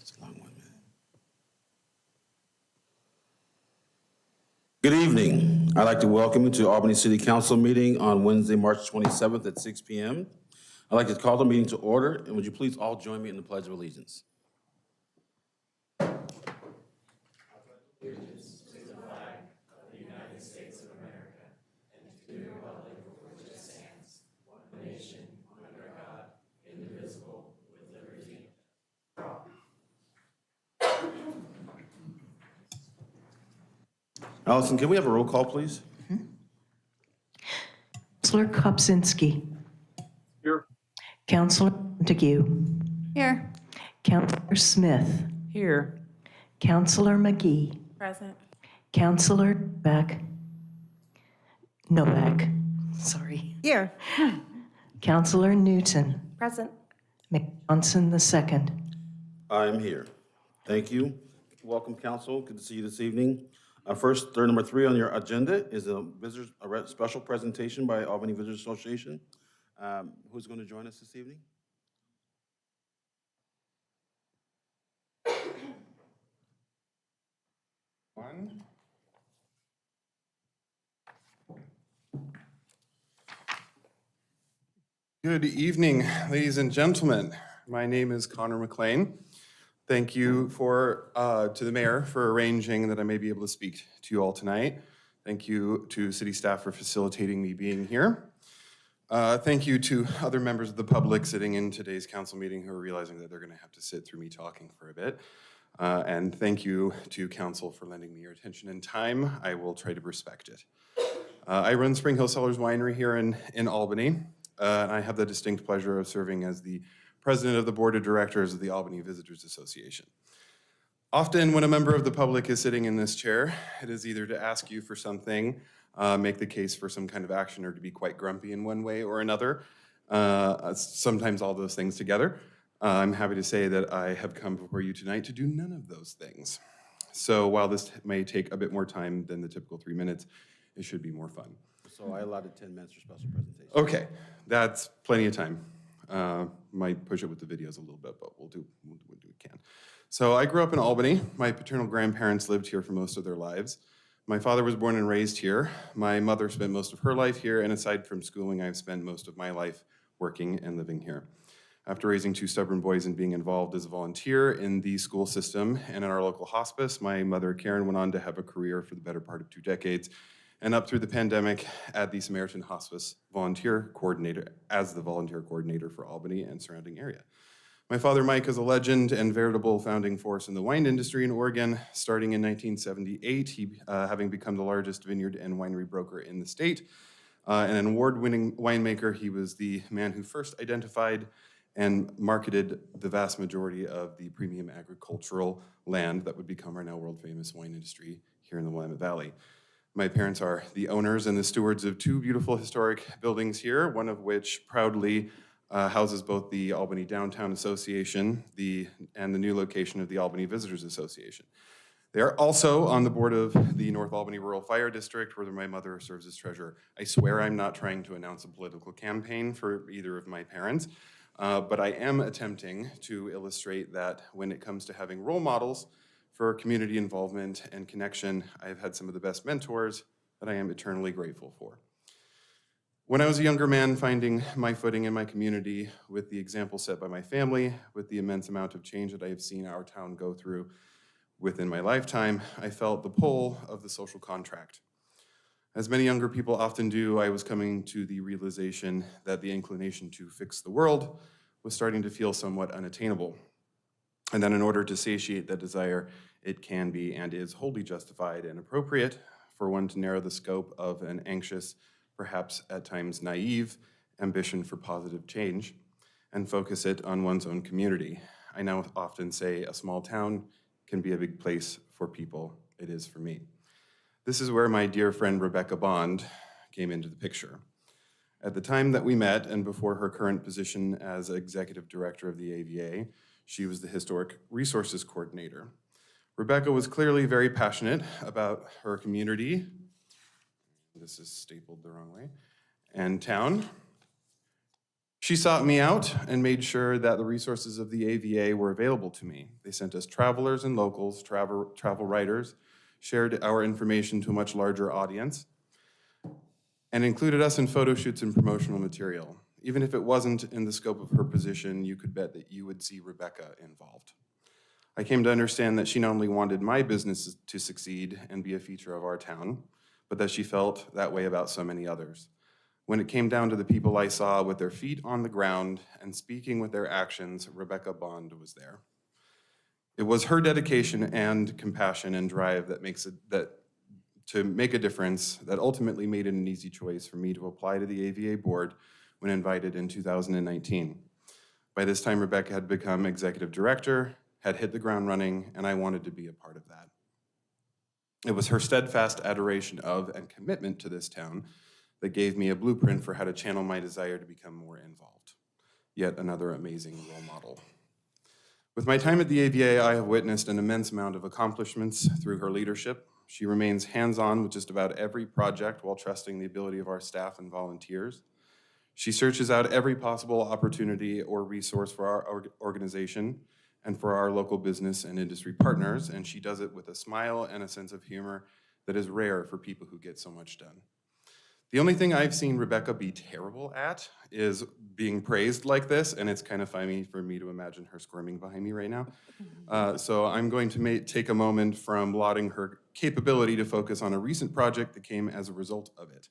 It's a long one, man. Good evening. I'd like to welcome you to Albany City Council meeting on Wednesday, March 27th at 6 p.m. I'd like to call the meeting to order, and would you please all join me in the Pledge of Allegiance? Allison, can we have a roll call, please? Councillor Kopczynski. Here. Councillor Montague. Here. Councillor Smith. Here. Councillor McGee. Present. Councillor Novak. Sorry. Here. Councillor Newton. Present. McJohnson II. I am here. Thank you. Welcome, council. Good to see you this evening. First, number 3 on your agenda is a special presentation by Albany Visitors Association. Who's going to join us this evening? Good evening, ladies and gentlemen. My name is Connor McLean. Thank you to the mayor for arranging that I may be able to speak to you all tonight. Thank you to city staff for facilitating me being here. Thank you to other members of the public sitting in today's council meeting who are realizing that they're going to have to sit through me talking for a bit. And thank you to council for lending me your attention and time. I will try to respect it. I run Spring Hill Cellars Winery here in Albany. And I have the distinct pleasure of serving as the president of the board of directors of the Albany Visitors Association. Often when a member of the public is sitting in this chair, it is either to ask you for something, make the case for some kind of action, or to be quite grumpy in one way or another, sometimes all those things together. I'm happy to say that I have come before you tonight to do none of those things. So while this may take a bit more time than the typical 3 minutes, it should be more fun. So I allotted 10 minutes for special presentation. Okay, that's plenty of time. Might push it with the videos a little bit, but we'll do what we can. So I grew up in Albany. My paternal grandparents lived here for most of their lives. My father was born and raised here. My mother spent most of her life here, and aside from schooling, I've spent most of my life working and living here. After raising 2 stubborn boys and being involved as a volunteer in the school system and in our local hospice, my mother, Karen, went on to have a career for the better part of 2 decades, and up through the pandemic at the Samaritan Hospice volunteer coordinator, as the volunteer coordinator for Albany and surrounding area. My father, Mike, is a legend and veritable founding force in the wine industry in Oregon. Starting in 1978, he having become the largest vineyard and winery broker in the state. And an award-winning winemaker, he was the man who first identified and marketed the vast majority of the premium agricultural land that would become our now world-famous wine industry here in the Willamette Valley. My parents are the owners and the stewards of 2 beautiful historic buildings here, one of which proudly houses both the Albany Downtown Association and the new location of the Albany Visitors Association. They are also on the board of the North Albany Rural Fire District, where my mother serves as treasurer. I swear I'm not trying to announce a political campaign for either of my parents, but I am attempting to illustrate that when it comes to having role models for community involvement and connection, I've had some of the best mentors that I am eternally grateful for. When I was a younger man, finding my footing in my community with the example set by my family, with the immense amount of change that I have seen our town go through within my lifetime, I felt the pull of the social contract. As many younger people often do, I was coming to the realization that the inclination to fix the world was starting to feel somewhat unattainable. And then in order to satiate that desire, it can be and is wholly justified and appropriate for one to narrow the scope of an anxious, perhaps at times naive, ambition for positive change and focus it on one's own community. I now often say a small town can be a big place for people. It is for me. This is where my dear friend Rebecca Bond came into the picture. At the time that we met, and before her current position as executive director of the AVA, she was the Historic Resources Coordinator. Rebecca was clearly very passionate about her community. This is stapled the wrong way. And town. She sought me out and made sure that the resources of the AVA were available to me. They sent us travelers and locals, travel writers, shared our information to a much larger audience, and included us in photo shoots and promotional material. Even if it wasn't in the scope of her position, you could bet that you would see Rebecca involved. I came to understand that she not only wanted my business to succeed and be a feature of our town, but that she felt that way about so many others. When it came down to the people I saw with their feet on the ground and speaking with their actions, Rebecca Bond was there. It was her dedication and compassion and drive to make a difference that ultimately made it an easy choice for me to apply to the AVA board when invited in 2019. By this time, Rebecca had become executive director, had hit the ground running, and I wanted to be a part of that. It was her steadfast adoration of and commitment to this town that gave me a blueprint for how to channel my desire to become more involved. Yet another amazing role model. With my time at the AVA, I have witnessed an immense amount of accomplishments through her leadership. She remains hands-on with just about every project while trusting the ability of our staff and volunteers. She searches out every possible opportunity or resource for our organization and for our local business and industry partners, and she does it with a smile and a sense of humor that is rare for people who get so much done. The only thing I've seen Rebecca be terrible at is being praised like this, and it's kind of funny for me to imagine her squirming behind me right now. So I'm going to take a moment from lauding her capability to focus on a recent project that came as a result of it.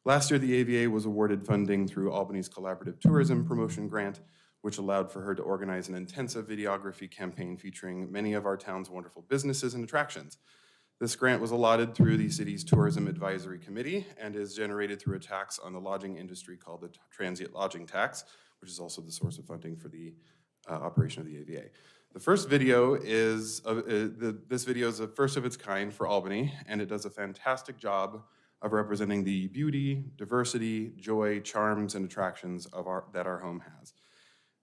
Last year, the AVA was awarded funding through Albany's Collaborative Tourism Promotion Grant, which allowed for her to organize an intensive videography campaign featuring many of our town's wonderful businesses and attractions. This grant was allotted through the city's Tourism Advisory Committee and is generated through a tax on the lodging industry called the Transient Lodging Tax, which is also the source of funding for the operation of the AVA. The first video is, this video is the first of its kind for Albany, and it does a fantastic job of representing the beauty, diversity, joy, charms, and attractions that our home has,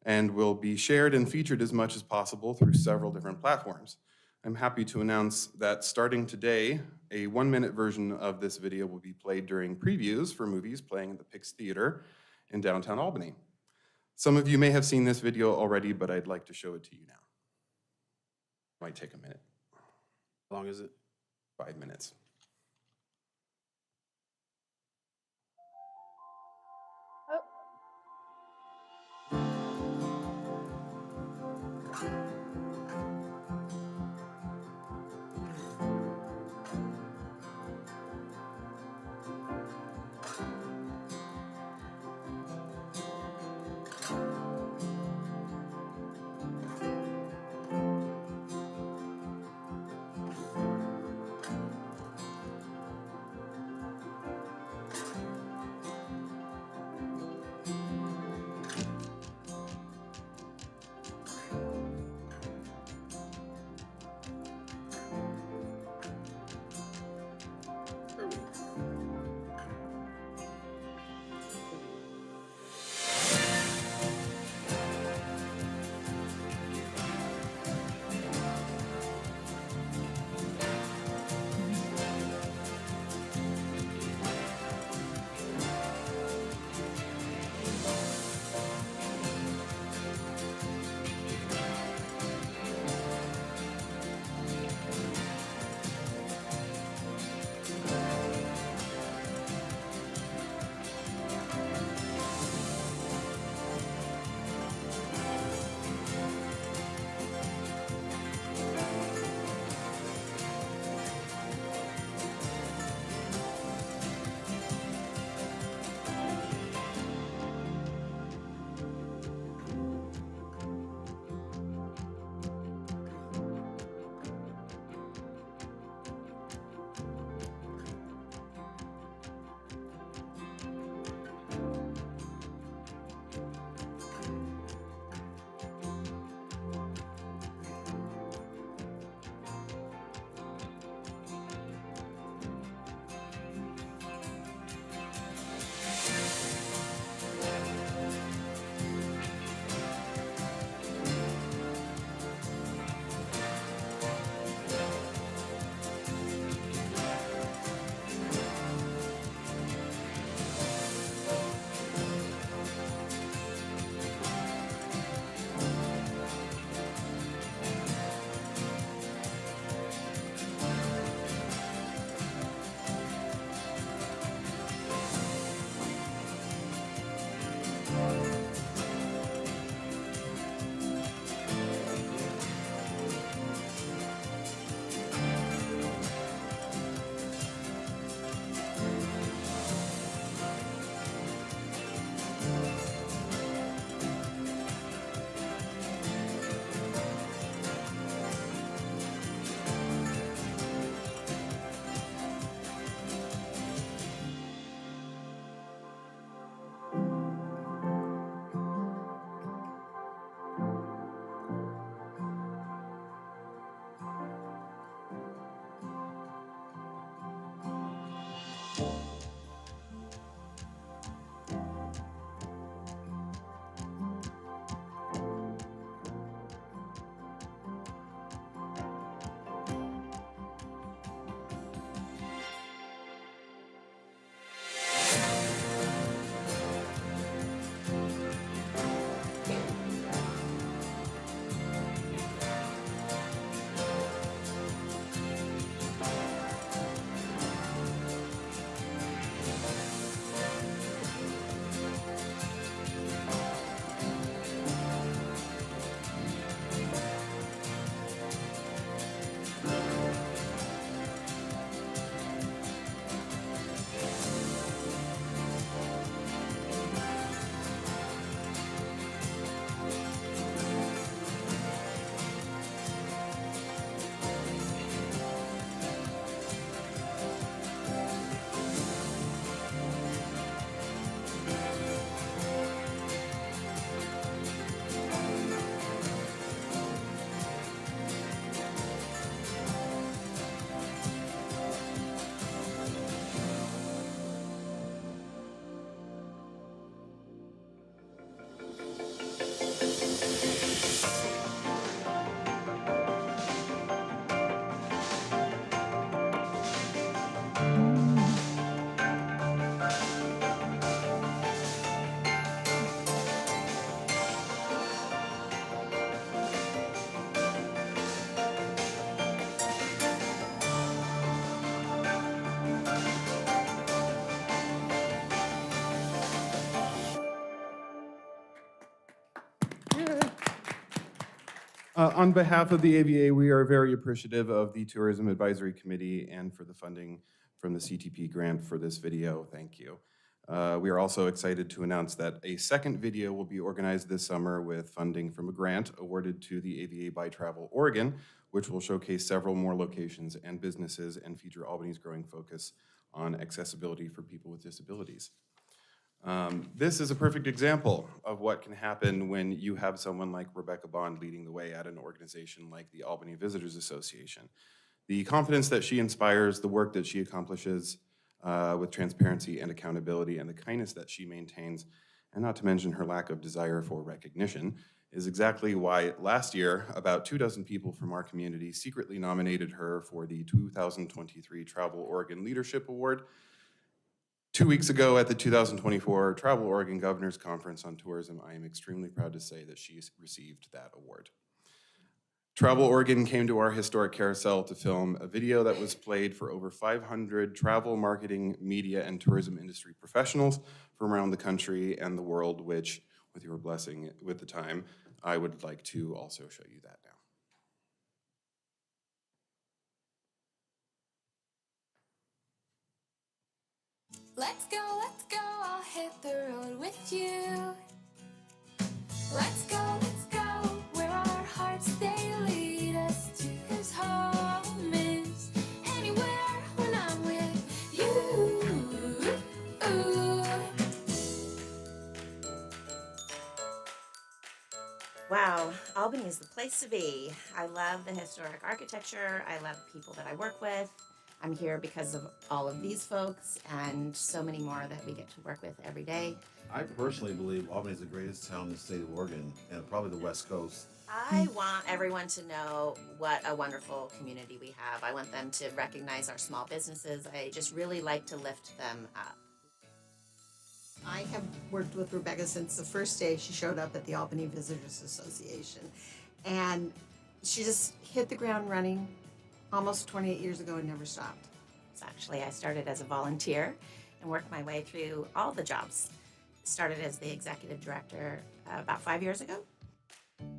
and will be shared and featured as much as possible through several different platforms. I'm happy to announce that starting today, a 1-minute version of this video will be played during previews for movies playing at the Pix Theater in downtown Albany. Some of you may have seen this video already, but I'd like to show it to you now. Might take a minute. How long is it? 5 minutes. On behalf of the AVA, we are very appreciative of the Tourism Advisory Committee and for the funding from the CTP grant for this video. Thank you. We are also excited to announce that a second video will be organized this summer with funding from a grant awarded to the AVA by Travel Oregon, which will showcase several more locations and businesses and feature Albany's growing focus on accessibility for people with disabilities. This is a perfect example of what can happen when you have someone like Rebecca Bond leading the way at an organization like the Albany Visitors Association. The confidence that she inspires, the work that she accomplishes with transparency and accountability, and the kindness that she maintains, and not to mention her lack of desire for recognition, is exactly why last year about 24 people from our community secretly nominated her for the 2023 Travel Oregon Leadership Award. 2 weeks ago at the 2024 Travel Oregon Governor's Conference on Tourism, I am extremely proud to say that she received that award. Travel Oregon came to our historic carousel to film a video that was played for over 500 travel, marketing, media, and tourism industry professionals from around the country and the world, which, with your blessing with the time, I would like to also show you that now. Let's go, I'll hit the road with you. Let's go, where our hearts they lead us to. 'Cause home is anywhere when I'm with you. Wow, Albany is the place to be. I love the historic architecture. I love the people that I work with. I'm here because of all of these folks and so many more that we get to work with every day. I personally believe Albany is the greatest town in the state of Oregon and probably the West Coast. I want everyone to know what a wonderful community we have. I want them to recognize our small businesses. I just really like to lift them up. I have worked with Rebecca since the first day she showed up at the Albany Visitors Association. And she just hit the ground running almost 28 years ago and never stopped. So actually, I started as a volunteer and worked my way through all the jobs. Started as the executive director about 5 years ago.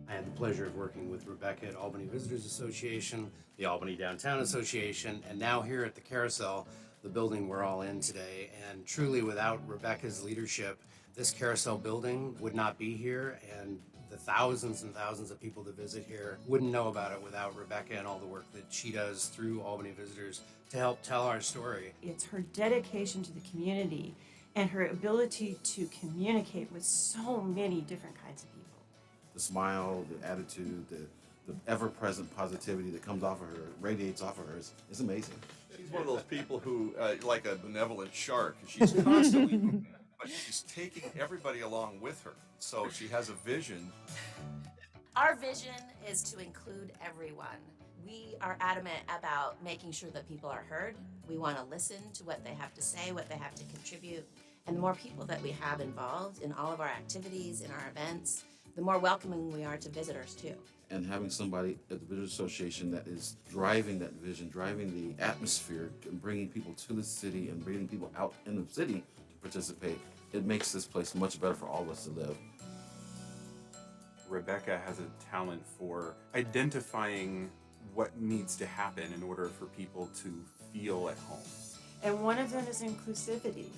I had the pleasure of working with Rebecca at Albany Visitors Association, the Albany Downtown Association, and now here at the Carousel, the building we're all in today. And truly, without Rebecca's leadership, this Carousel building would not be here, and the thousands and thousands of people that visit here wouldn't know about it without Rebecca and all the work that she does through Albany Visitors to help tell our story. It's her dedication to the community and her ability to communicate with so many different kinds of people. The smile, the attitude, the ever-present positivity that comes off of her, radiates off of her, is amazing. She's one of those people who, like a benevolent shark, she's constantly, but she's taking everybody along with her. So she has a vision. Our vision is to include everyone. We are adamant about making sure that people are heard. We want to listen to what they have to say, what they have to contribute. And the more people that we have involved in all of our activities, in our events, the more welcoming we are to visitors too. And having somebody at the Visitors Association that is driving that vision, driving the atmosphere, and bringing people to the city and bringing people out in the city to participate, it makes this place much better for all of us to live. Rebecca has a talent for identifying what needs to happen in order for people to feel at home. And one of them is inclusivity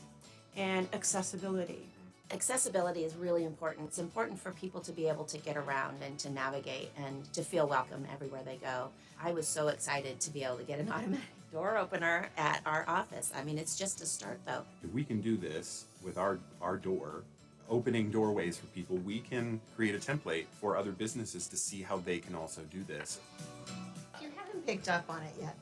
and accessibility. Accessibility is really important. It's important for people to be able to get around and to navigate and to feel welcome everywhere they go. I was so excited to be able to get an automatic door opener at our office. I mean, it's just a start though. If we can do this with our door, opening doorways for people, we can create a template for other businesses to see how they can also do this. If you haven't picked up on it yet,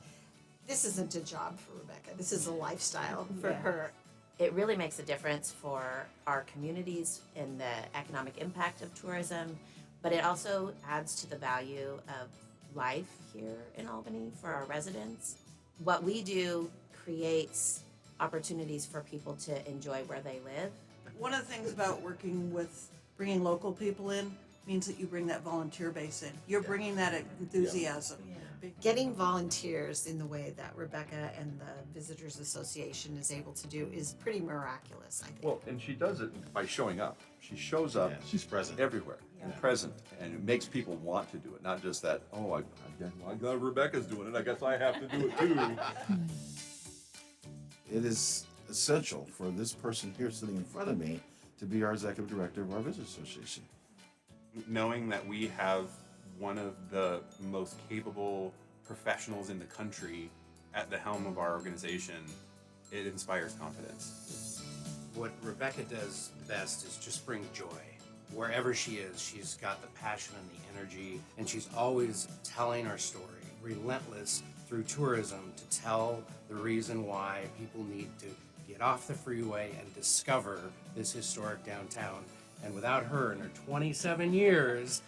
this isn't a job for Rebecca. This is a lifestyle for her. It really makes a difference for our communities in the economic impact of tourism, but it also adds to the value of life here in Albany for our residents. What we do creates opportunities for people to enjoy where they live. One of the things about working with bringing local people in means that you bring that volunteer base in. You're bringing that enthusiasm. getting volunteers in the way that Rebecca and the Visitors Association is able to do is pretty miraculous, I think. Well, and she does it by showing up. She shows up. Yeah, she's present. Everywhere and present, and it makes people want to do it. Not just that. Oh, I got Rebecca's doing it. I guess I have to do it too. It is essential for this person here sitting in front of me to be our executive director of our Visitors Association. Knowing that we have one of the most capable professionals in the country at the helm of our organization, it inspires confidence. What Rebecca does best is just bring joy. Wherever she is, she's got the passion and the energy, and she's always telling our story, relentless through tourism to tell the reason why people need to get off the freeway and discover this historic downtown. And without her in her 27 years,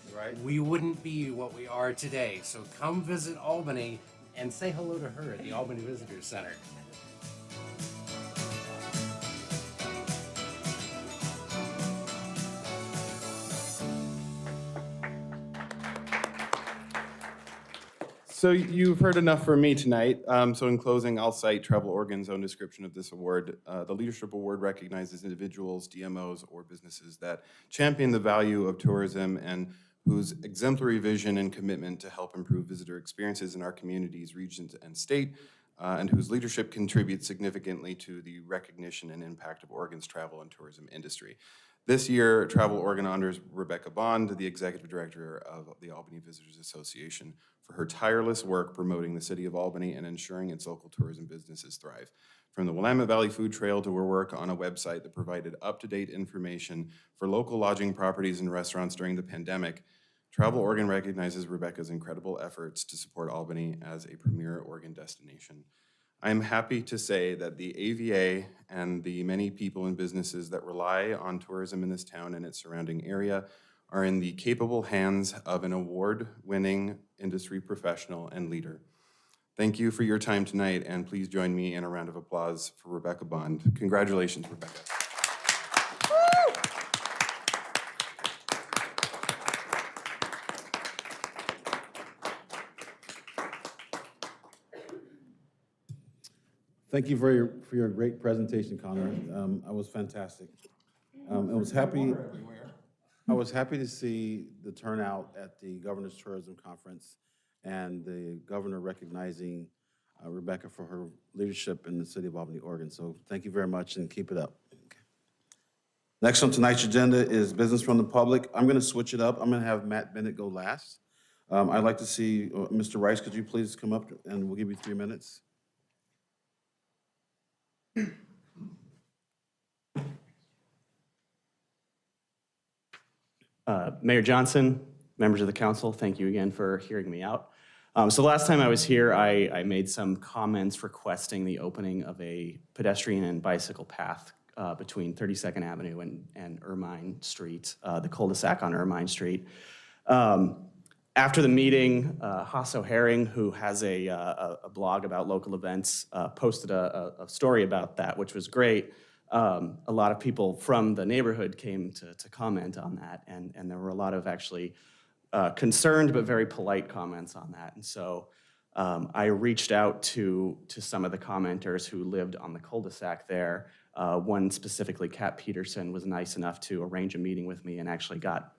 we wouldn't be what we are today. So come visit Albany and say hello to her at the Albany Visitors Center. So you've heard enough from me tonight. So in closing, I'll cite Travel Oregon's own description of this award. The Leadership Award recognizes individuals, DMOs, or businesses that champion the value of tourism and whose exemplary vision and commitment to help improve visitor experiences in our communities, regions, and state, and whose leadership contributes significantly to the recognition and impact of Oregon's travel and tourism industry. This year, Travel Oregon honors Rebecca Bond, the Executive Director of the Albany Visitors Association, for her tireless work promoting the city of Albany and ensuring its local tourism businesses thrive. From the Willamette Valley Food Trail to her work on a website that provided up-to-date information for local lodging properties and restaurants during the pandemic, Travel Oregon recognizes Rebecca's incredible efforts to support Albany as a premier Oregon destination. I am happy to say that the AVA and the many people and businesses that rely on tourism in this town and its surrounding area are in the capable hands of an award-winning industry professional and leader. Thank you for your time tonight, and please join me in a round of applause for Rebecca Bond. Congratulations, Rebecca. Thank you for your great presentation, Connor. I was fantastic. I was happy to see the turnout at the Governor's Tourism Conference and the governor recognizing Rebecca for her leadership in the city of Albany, Oregon. So thank you very much and keep it up. Okay. Next on tonight's agenda is business from the public. I'm going to switch it up. I'm going to have Matt Bennett go last. I'd like to see Mr. Rice, could you please come up and we'll give you 3 minutes. Mayor Johnson, members of the council, thank you again for hearing me out. So last time I was here, I made some comments requesting the opening of a pedestrian and bicycle path between 32nd Avenue and Ermine Street, the cul-de-sac on Ermine Street. After the meeting, Hasso Herring, who has a blog about local events, posted a story about that, which was great. A lot of people from the neighborhood came to comment on that, and there were a lot of actually concerned but very polite comments on that. And so I reached out to some of the commenters who lived on the cul-de-sac there. One specifically, Kat Peterson, was nice enough to arrange a meeting with me and actually got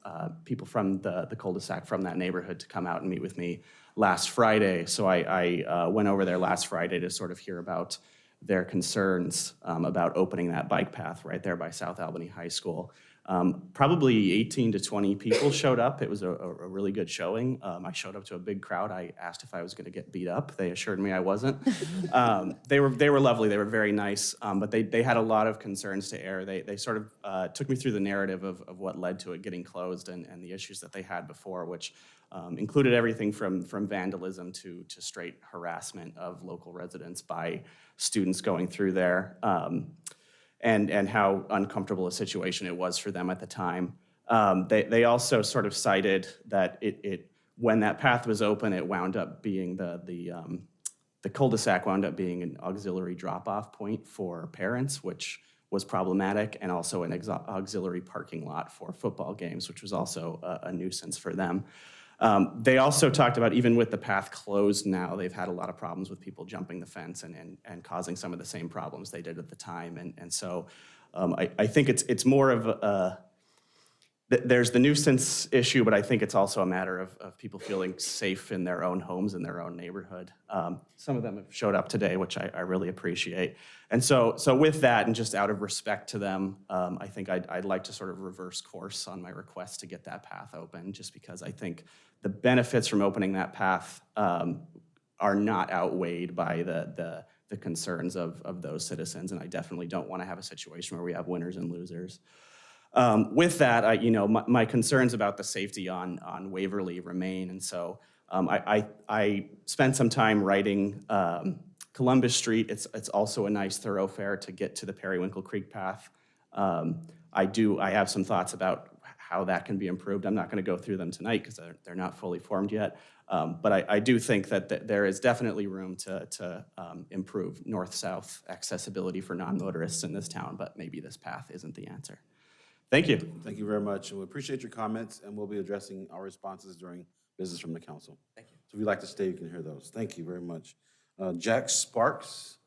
people from the cul-de-sac from that neighborhood to come out and meet with me last Friday. So I went over there last Friday to sort of hear about their concerns about opening that bike path right there by South Albany High School. Probably 18 to 20 people showed up. It was a really good showing. I showed up to a big crowd. I asked if I was going to get beat up. They assured me I wasn't. They were lovely. They were very nice, but they had a lot of concerns to air. They sort of took me through the narrative of what led to it getting closed and the issues that they had before, which included everything from vandalism to straight harassment of local residents by students going through there. And how uncomfortable a situation it was for them at the time. They also sort of cited that when that path was open, it wound up being the cul-de-sac wound up being an auxiliary drop-off point for parents, which was problematic, and also an auxiliary parking lot for football games, which was also a nuisance for them. They also talked about, even with the path closed now, they've had a lot of problems with people jumping the fence and causing some of the same problems they did at the time. And so I think it's more of there's the nuisance issue, but I think it's also a matter of people feeling safe in their own homes, in their own neighborhood. Some of them have showed up today, which I really appreciate. And so with that, and just out of respect to them, I think I'd like to sort of reverse course on my request to get that path open, just because I think the benefits from opening that path are not outweighed by the concerns of those citizens, and I definitely don't want to have a situation where we have winners and losers. With that, my concerns about the safety on Waverly remain, and so I spent some time writing Columbus Street. It's also a nice thoroughfare to get to the Periwinkle Creek path. I have some thoughts about how that can be improved. I'm not going to go through them tonight because they're not fully formed yet. But I do think that there is definitely room to improve north-south accessibility for non-motorists in this town, but maybe this path isn't the answer. Thank you. Thank you very much, and we appreciate your comments, and we'll be addressing our responses during business from the council. Thank you. So if you'd like to stay, you can hear those. Thank you very much. Jack Sparks.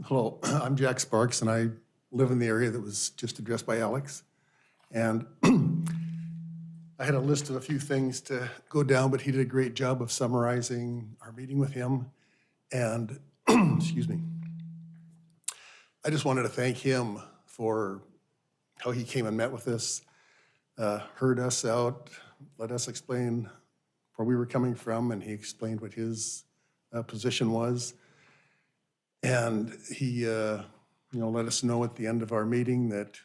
Hello, I'm Jack Sparks, and I live in the area that was just addressed by Alex. And I had a list of a few things to go down, but he did a great job of summarizing our meeting with him. And, excuse me, I just wanted to thank him for how he came and met with us, heard us out, let us explain where we were coming from, and he explained what his position was. And he, let us know at the end of our meeting that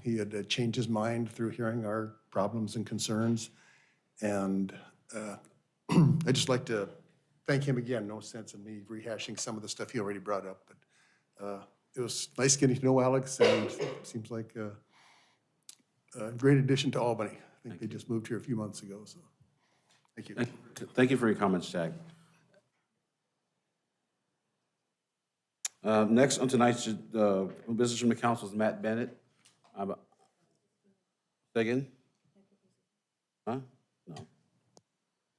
he had changed his mind through hearing our problems and concerns. And I'd just like to thank him again. No sense in me rehashing some of the stuff he already brought up, but it was nice getting to know Alex, and it seems like a great addition to Albany. I think they just moved here a few months ago, so thank you. Thank you for your comments, Jack. Next on tonight's business from the council is Matt Bennett. Say again? Huh? No.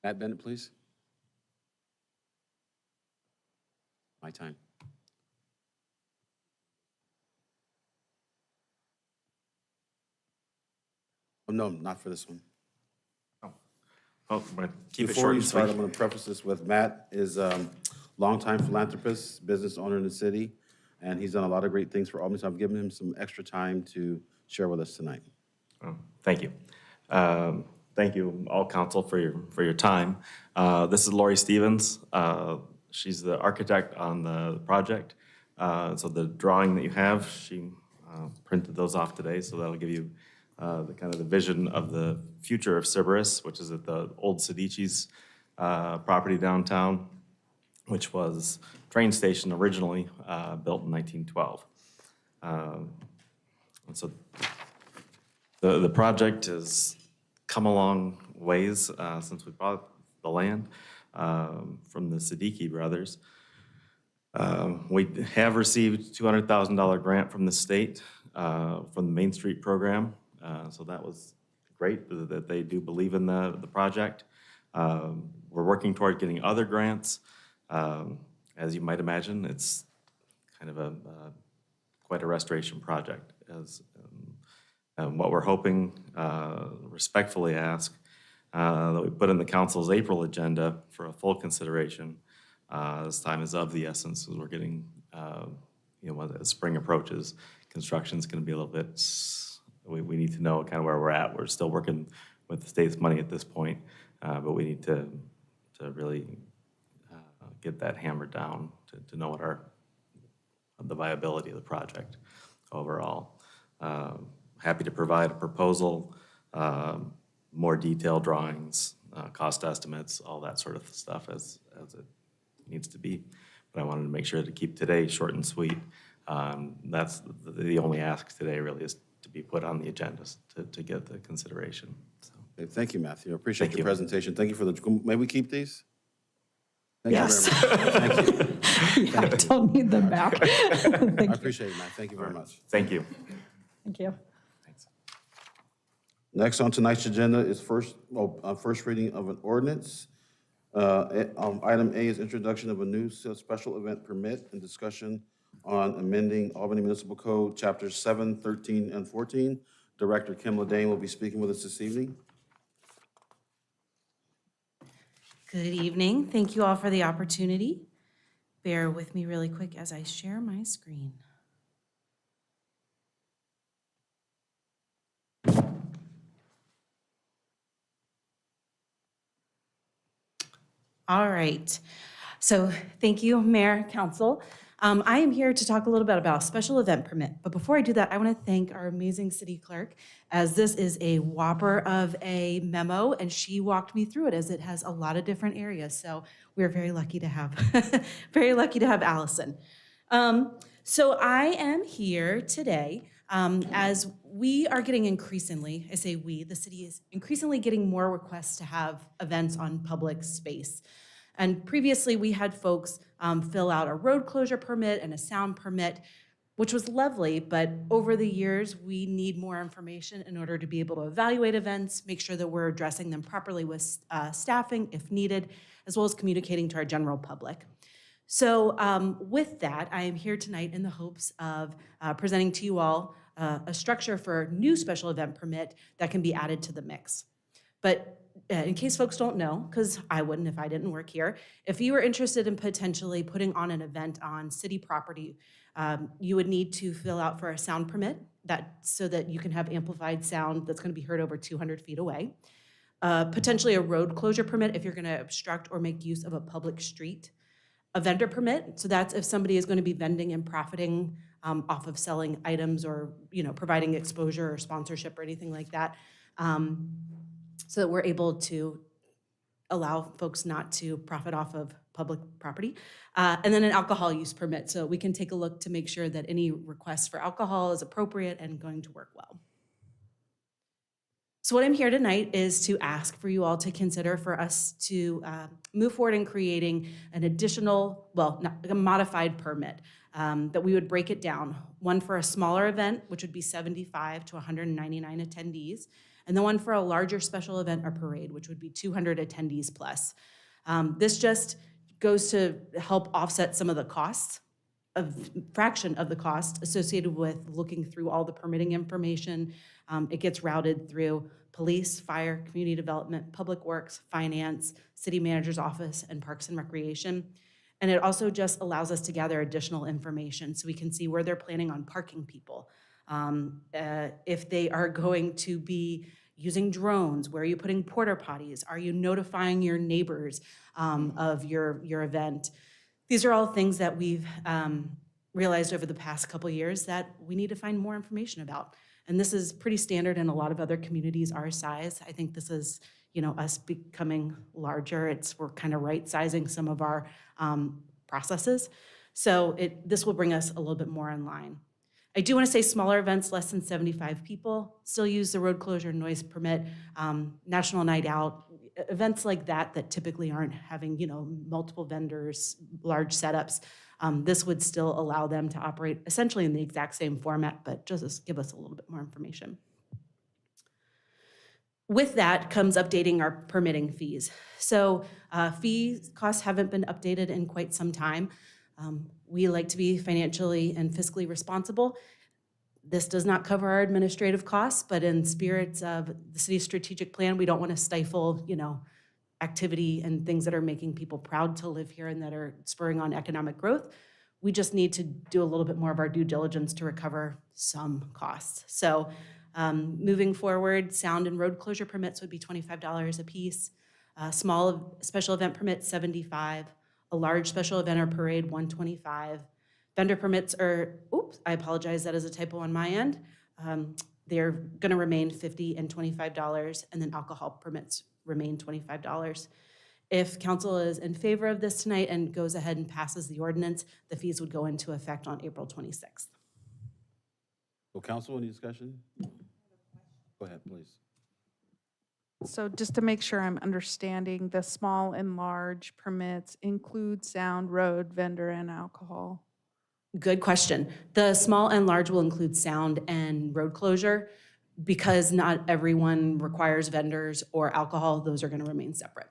Matt Bennett, please. My time. Oh, no, not for this one. Oh, but keep it Before short you and start, sweet. I'm going to preface this with Matt is longtime philanthropist, business owner in the city, and he's done a lot of great things for Albany, so I've given him some extra time to share with us tonight. Oh, thank you. Thank you, all council, for your time. This is Lori Stevens. She's the architect on the project. So the drawing that you have, she printed those off today, so that'll give you the kind of the vision of the future of Sybaris, which is at the old Sedici's property downtown, which was a train station originally built in 1912. And so the project has come a long ways since we bought the land from the Siddiqui brothers. We have received $200,000 grant from the state from the Main Street program. So that was great that they do believe in the project. We're working toward getting other grants. As you might imagine, it's kind of quite a restoration project. And what we're hoping, respectfully ask, that we put in the council's April agenda for a full consideration. This time is of the essence, as we're getting, as spring approaches, construction's going to be a little bit, we need to know kind of where we're at. We're still working with the state's money at this point, but we need to really get that hammered down to know what the viability of the project overall. Happy to provide a proposal, more detailed drawings, cost estimates, all that sort of stuff as it needs to be. But I wanted to make sure to keep today short and sweet. That's the only ask today really is to be put on the agenda to get the consideration. So. Okay, thank you, Matthew. I appreciate your presentation. Thank you for may we keep these? Thank you Yes. very much. Thank you. I don't need them back. I Thank you. appreciate it, man. Thank you very much. Thank you. Thank you. Next on tonight's agenda is first reading of an ordinance. Item A is introduction of a new special event permit and discussion on amending Albany Municipal Code, Chapters 7, 13, and 14. Director Kim Ledane will be speaking with us this evening. Good evening. Thank you all for the opportunity. Bear with me really quick as I share my screen. All right. So thank you, Mayor, Council. I am here to talk a little bit about a special event permit. But before I do that, I want to thank our amazing city clerk, as this is a whopper of a memo, and she walked me through it, as it has a lot of different areas. So we're very lucky to have, very lucky to have Allison. So I am here today as we are getting increasingly, I say we, the city is increasingly getting more requests to have events on public space. And previously, we had folks fill out a road closure permit and a sound permit, which was lovely, but over the years, we need more information in order to be able to evaluate events, make sure that we're addressing them properly with staffing if needed, as well as communicating to our general public. So with that, I am here tonight in the hopes of presenting to you all a structure for a new special event permit that can be added to the mix. But in case folks don't know, because I wouldn't if I didn't work here, if you were interested in potentially putting on an event on city property, you would need to fill out for a sound permit so that you can have amplified sound that's going to be heard over 200 feet away. Potentially a road closure permit if you're going to obstruct or make use of a public street. A vendor permit, so that's if somebody is going to be vending and profiting off of selling items or providing exposure or sponsorship or anything like that. So that we're able to allow folks not to profit off of public property. And then an alcohol use permit, so we can take a look to make sure that any request for alcohol is appropriate and going to work well. So what I'm here tonight is to ask for you all to consider for us to move forward in creating an additional, a modified permit, that we would break it down. One for a smaller event, which would be 75 to 199 attendees, and the one for a larger special event or parade, which would be 200 attendees plus. This just goes to help offset some of the costs, a fraction of the cost associated with looking through all the permitting information. It gets routed through police, fire, community development, public works, finance, city manager's office, and parks and recreation. And it also just allows us to gather additional information so we can see where they're planning on parking people. If they are going to be using drones, where are you putting porta potties? Are you notifying your neighbors of your event? These are all things that we've realized over the past couple years that we need to find more information about. And this is pretty standard in a lot of other communities our size. I think this is, us becoming larger. We're kind of right-sizing some of our processes. So this will bring us a little bit more in line. I do want to say smaller events, less than 75 people, still use the road closure noise permit, National Night Out, events like that typically aren't having, multiple vendors, large setups. This would still allow them to operate essentially in the exact same format, but just give us a little bit more information. With that comes updating our permitting fees. So costs haven't been updated in quite some time. We like to be financially and fiscally responsible. This does not cover our administrative costs, but in spirits of the city's strategic plan, we don't want to stifle, activity and things that are making people proud to live here and that are spurring on economic growth. We just need to do a little bit more of our due diligence to recover some costs. So moving forward, sound and road closure permits would be $25 a piece. Small special event permits, $75. A large special event or parade, $125. Vendor permits are, I apologize, that is a typo on my end. They're gonna remain $50 and $25, and then alcohol permits remain $25. If council is in favor of this tonight and goes ahead and passes the ordinance, the fees would go into effect on April 26th. So council, any discussion? Go ahead, please. So just to make sure I'm understanding, the small and large permits include sound, road, vendor, and alcohol. Good question. The small and large will include sound and road closure. Because not everyone requires vendors or alcohol, those are going to remain separate.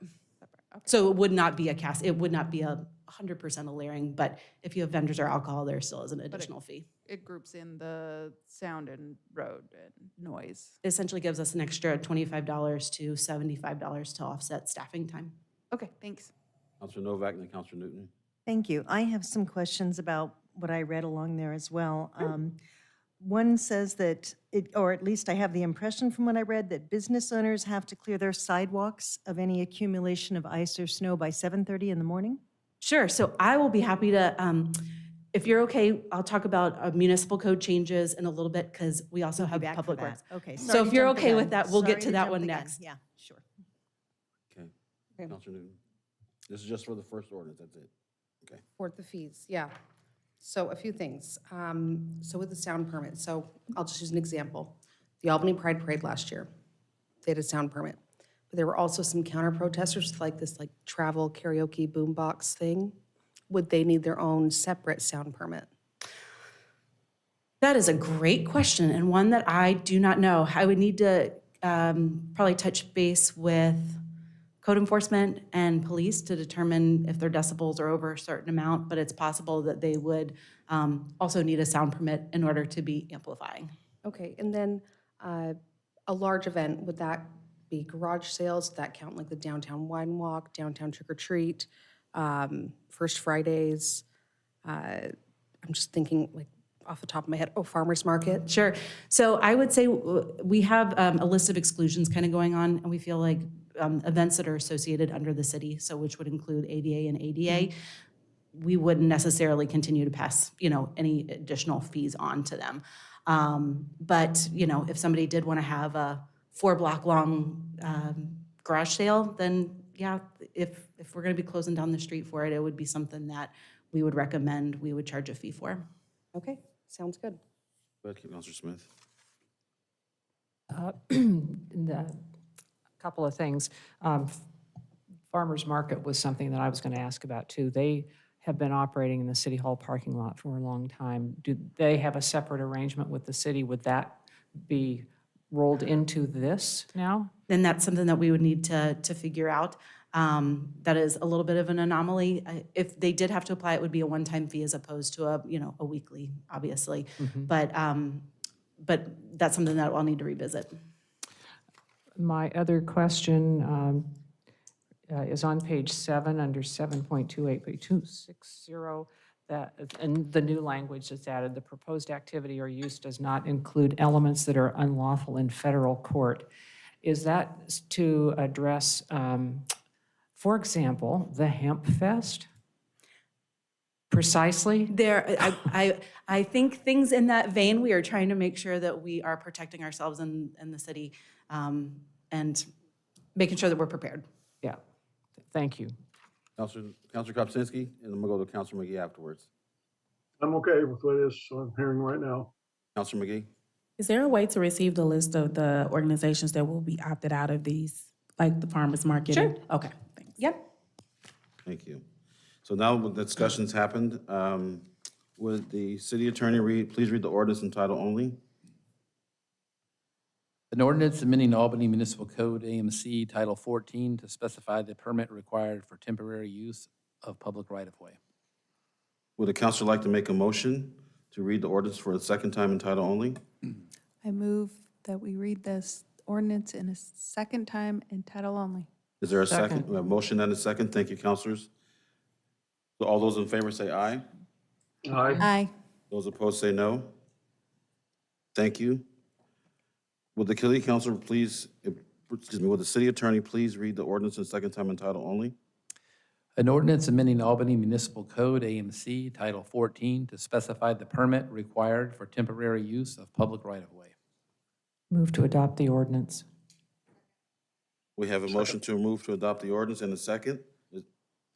So it would not be it would not be 100% a layering, but if you have vendors or alcohol, there still is an additional fee. It groups in the sound and road and noise. It essentially gives us an extra $25 to $75 to offset staffing time. Okay, thanks. Counselor Novak and then Counselor Newton. Thank you. I have some questions about what I read along there as well. One says that, or at least I have the impression from what I read, that business owners have to clear their sidewalks of any accumulation of ice or snow by 7:30 in the morning? Sure. So I will be happy to, if you're okay, I'll talk about municipal code changes in a little bit because we also have Back for public that. works. Okay. So sorry if to you're jump okay the with gun. that, we'll get Sorry to that jump one the gun. next. Yeah, sure. Okay. Counselor Newton. This is just for the first ordinance, that's it. Okay. For the fees, yeah. So a few things. So with the sound permit, so I'll just use an example. The Albany Pride Parade last year, they had a sound permit. But there were also some counter protesters like this travel karaoke boombox thing. Would they need their own separate sound permit? That is a great question and one that I do not know. I would need to probably touch base with code enforcement and police to determine if their decibels are over a certain amount, but it's possible that they would also need a sound permit in order to be amplifying. Okay, and then a large event, would that be garage sales? Would that count like the downtown wine walk, downtown trick or treat, First Fridays? I'm just thinking like off the top of my head, farmer's market. Sure. So I would say we have a list of exclusions kind of going on, and we feel like events that are associated under the city, so which would include ADA and ADA, we wouldn't necessarily continue to pass, any additional fees on to them. But, if somebody did want to have a 4-block long garage sale, then yeah, if we're going to be closing down the street for it, it would be something that we would recommend we would charge a fee for. Okay, sounds good. Go ahead, Counselor Smith. A couple of things. Farmers Market was something that I was going to ask about too. They have been operating in the City Hall parking lot for a long time. Do they have a separate arrangement with the city? Would that be rolled into this now? Then that's something that we would need to figure out. That is a little bit of an anomaly. If they did have to apply, it would be a one-time fee as opposed to a weekly, obviously. But that's something that I'll need to revisit. My other question is on page 7 under 7.28.260. That, and the new language that's added, the proposed activity or use does not include elements that are unlawful in federal court. Is that to address, for example, the Hemp Fest? Precisely? I think things in that vein, we are trying to make sure that we are protecting ourselves in the city and making sure that we're prepared. Yeah, thank you. Counselor Kopsinski, and then we'll go to Counselor McGee afterwards. I'm okay with what it is I'm hearing right now. Counselor McGee? Is there a way to receive the list of the organizations that will be opted out of these, like the farmers market? Sure. Okay, thanks. Yep. Thank you. So now the discussion's happened, would the city attorney please read the ordinance in title only? An ordinance amending Albany Municipal Code, AMC, Title 14, to specify the permit required for temporary use of public right-of-way. Would the council like to make a motion to read the ordinance for the second time in title only? I move that we read this ordinance in a second time in title only. Is there a second? We have a motion and a second. Thank you, councilors. So all those in favor say aye. Aye. Aye. Those opposed say no. Thank you. Would the city council please, would the city attorney please read the ordinance in second time in title only? An ordinance amending Albany Municipal Code, AMC, Title 14, to specify the permit required for temporary use of public right-of-way. Move to adopt the ordinance. We have a motion to move to adopt the ordinance and a second.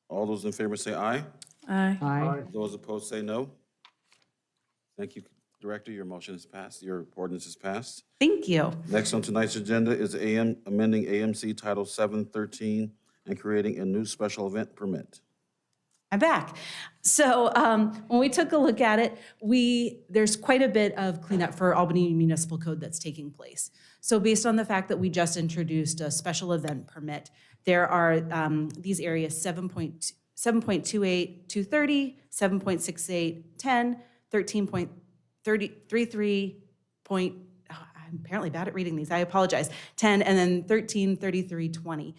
All those in favor say aye. Aye. Aye. Those opposed say no. Thank you, Director, your motion is passed. Your ordinance is passed. Thank you. Next on tonight's agenda is amending AMC Title 713 and creating a new special event permit. I'm back. So when we took a look at it, there's quite a bit of cleanup for Albany Municipal Code that's taking place. So based on the fact that we just introduced a special event permit, there are these areas 7.28, 230, 7.68, 10, 13.33. I'm apparently bad at reading these. I apologize. 10 and then 133320.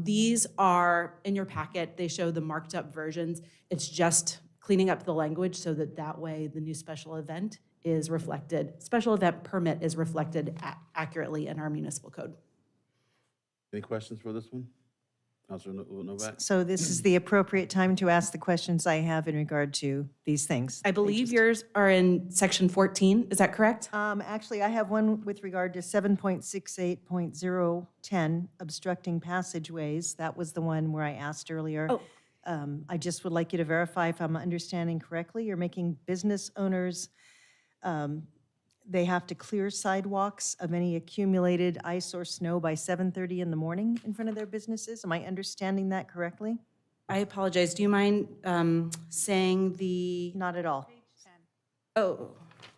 These are in your packet. They show the marked up versions. It's just cleaning up the language so that way the new special event is reflected, special event permit is reflected accurately in our municipal code. Any questions for this one? Councilor Novak? So this is the appropriate time to ask the questions I have in regard to these things. I believe yours are in section 14. Is that correct? Actually, I have one with regard to 7.68.010, obstructing passageways. That was the one where I asked earlier. Oh. I just would like you to verify if I'm understanding correctly. You're making business owners, they have to clear sidewalks of any accumulated ice or snow by 7:30 in the morning in front of their businesses. Am I understanding that correctly? I apologize. Do you mind saying the? Not at all. Oh.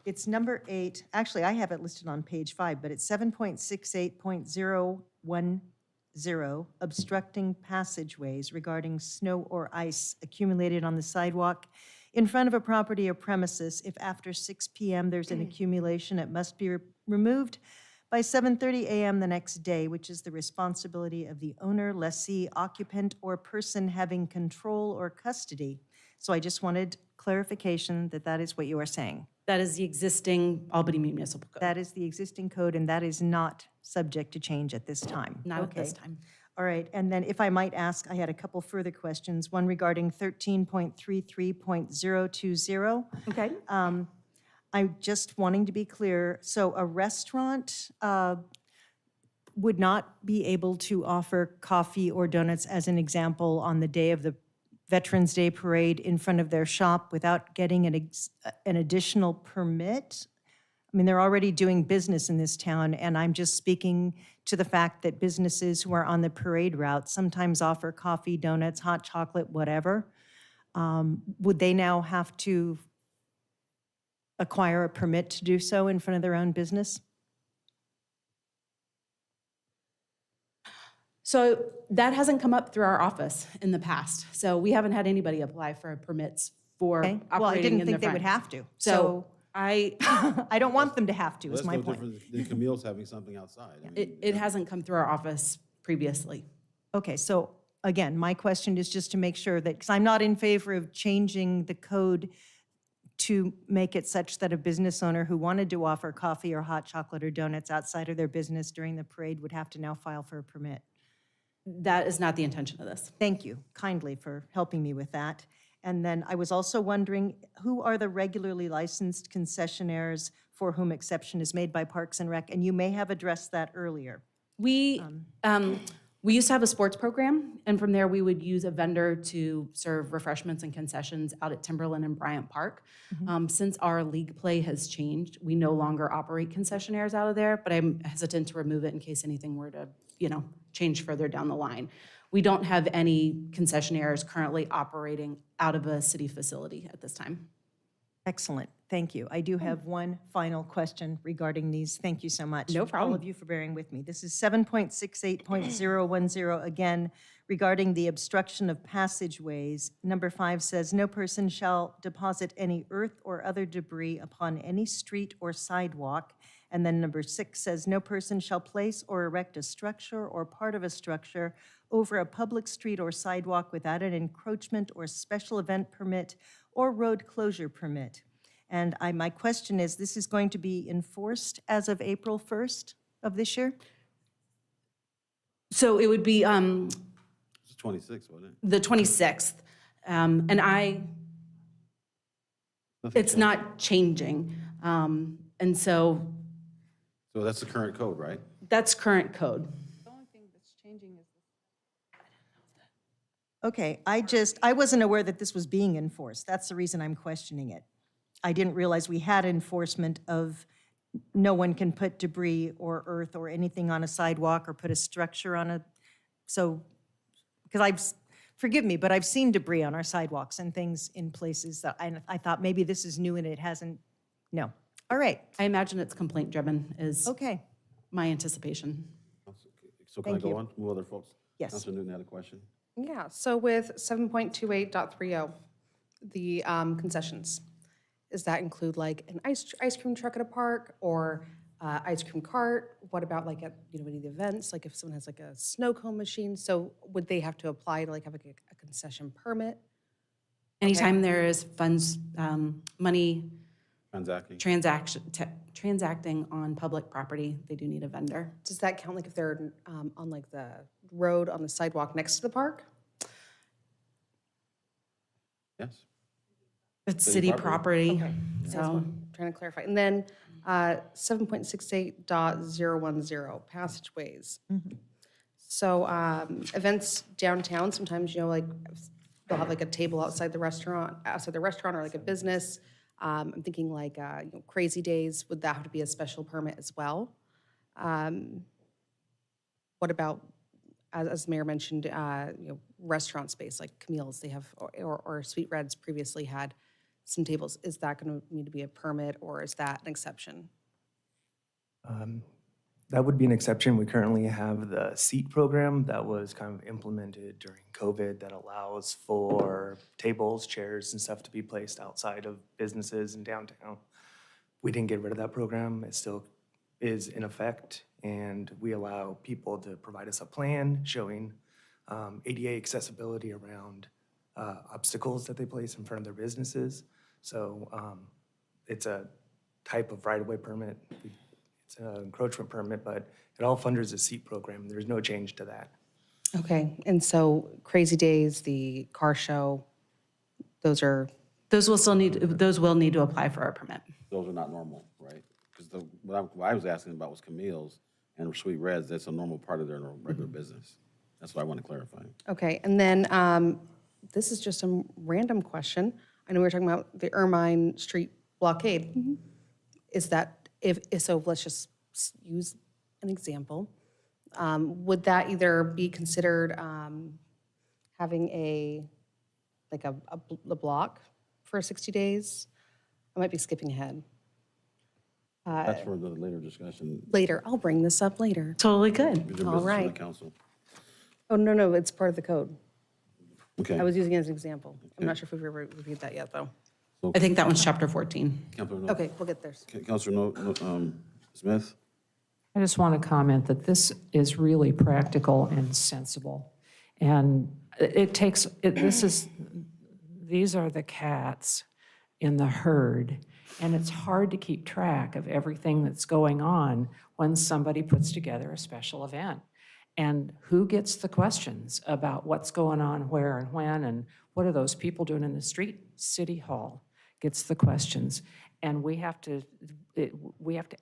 It's number 8. Actually, I have it listed on page 5, but it's 7.68.010, obstructing passageways regarding snow or ice accumulated on the sidewalk in front of a property or premises. If after 6 p.m. there's an accumulation, it must be removed by 7:30 a.m. the next day, which is the responsibility of the owner, lessee, occupant, or person having control or custody. So I just wanted clarification that that is what you are saying. That is the existing Albany Municipal Code. That is the existing code, and that is not subject to change at this time. Not at this time. All right, and then if I might ask, I had a couple further questions, one regarding 13.33.020. Okay. I'm just wanting to be clear, so a restaurant would not be able to offer coffee or donuts, as an example, on the day of the Veterans Day Parade in front of their shop without getting an additional permit? I mean, they're already doing business in this town, and I'm just speaking to the fact that businesses who are on the parade route sometimes offer coffee, donuts, hot chocolate, whatever. Would they now have to acquire a permit to do so in front of their own business? So that hasn't come up through our office in the past. So we haven't had anybody apply for permits for Okay. operating Well, I didn't in think the they front. would have to. So I don't want them to have to, Well, is my that's no point. different than Camille's having something outside. I mean, it hasn't come through our office previously. Okay, so again, my question is just to make sure that, because I'm not in favor of changing the code to make it such that a business owner who wanted to offer coffee or hot chocolate or donuts outside of their business during the parade would have to now file for a permit. That is not the intention of this. Thank you kindly for helping me with that. And then I was also wondering, who are the regularly licensed concessionaires for whom exception is made by Parks and Rec? And you may have addressed that earlier. We used to have a sports program, and from there we would use a vendor to serve refreshments and concessions out at Timberland and Bryant Park. Since our league play has changed, we no longer operate concessionaires out of there, but I'm hesitant to remove it in case anything were to, change further down the line. We don't have any concessionaires currently operating out of a city facility at this time. Excellent, thank you. I do have one final question regarding these. Thank you so much. No problem. All of you for bearing with me. This is 7.68.010 again, regarding the obstruction of passageways. Number 5 says, no person shall deposit any earth or other debris upon any street or sidewalk. And then number 6 says, no person shall place or erect a structure or part of a structure over a public street or sidewalk without an encroachment or special event permit or road closure permit. And my question is, this is going to be enforced as of April 1st of this year? So it would be It's 26, wasn't it? the 26th. And it's not changing. And so So that's the current code, right? that's current code. The only thing that's changing is Okay, I wasn't aware that this was being enforced. That's the reason I'm questioning it. I didn't realize we had enforcement of no one can put debris or earth or anything on a sidewalk or put a structure on a, so, because forgive me, but I've seen debris on our sidewalks and things in places that I thought maybe this is new and it hasn't, no. All right, I imagine it's complaint driven is okay. my anticipation. So can I Thank go you. on? Move other folks? Yes. Councilor Newton had a question. Yeah, so with 7.28.30, the concessions, does that include like an ice cream truck at a park or ice cream cart? What about like at, any of the events, like if someone has like a snow cone machine, so would they have to apply to like have like a concession permit? Anytime there is funds, money transacting on public property, they do need a vendor. Does that count like if they're on like the road, on the sidewalk next to the park? Yes. It's city property, Okay, that's what so. I'm trying to clarify. And then 7.68.010, passageways. So events downtown, sometimes, like they'll have like a table outside the restaurant or like a business. I'm thinking like, Crazy Days, would that have to be a special permit as well? What about, as the mayor mentioned, restaurant space like Camille's, they have, or Sweet Red's previously had some tables. Is that going to need to be a permit or is that an exception? That would be an exception. We currently have the SEAT program that was kind of implemented during COVID that allows for tables, chairs, and stuff to be placed outside of businesses in downtown. We didn't get rid of that program. It still is in effect, and we allow people to provide us a plan showing ADA accessibility around obstacles that they place in front of their businesses. So it's a type of right-of-way permit. It's an encroachment permit, but it all funds a SEAT program. There's no change to that. Okay, and so Crazy Days, the car show, those will need to apply for a permit. Those are not normal, right? Because what I was asking about was Camille's and Sweet Reds. That's a normal part of their regular business. That's what I want to clarify. Okay, and then this is just a random question. I know we were talking about the Ermine Street blockade. Is that, so let's just use an example. Would that either be considered having a block for 60 days? I might be skipping ahead. That's for the later discussion. Later, I'll bring this up later. Totally good. Your business All for right. the council. Oh, no, it's part of the code. Okay. I was using it as an example. I'm not sure if we've ever reviewed that yet, though. I think that one's chapter 14. Okay, we'll get there. Councilor Smith? I just want to comment that this is really practical and sensible. And these are the cats in the herd, and it's hard to keep track of everything that's going on when somebody puts together a special event. And who gets the questions about what's going on, where and when, and what are those people doing in the street? City Hall gets the questions. And we have to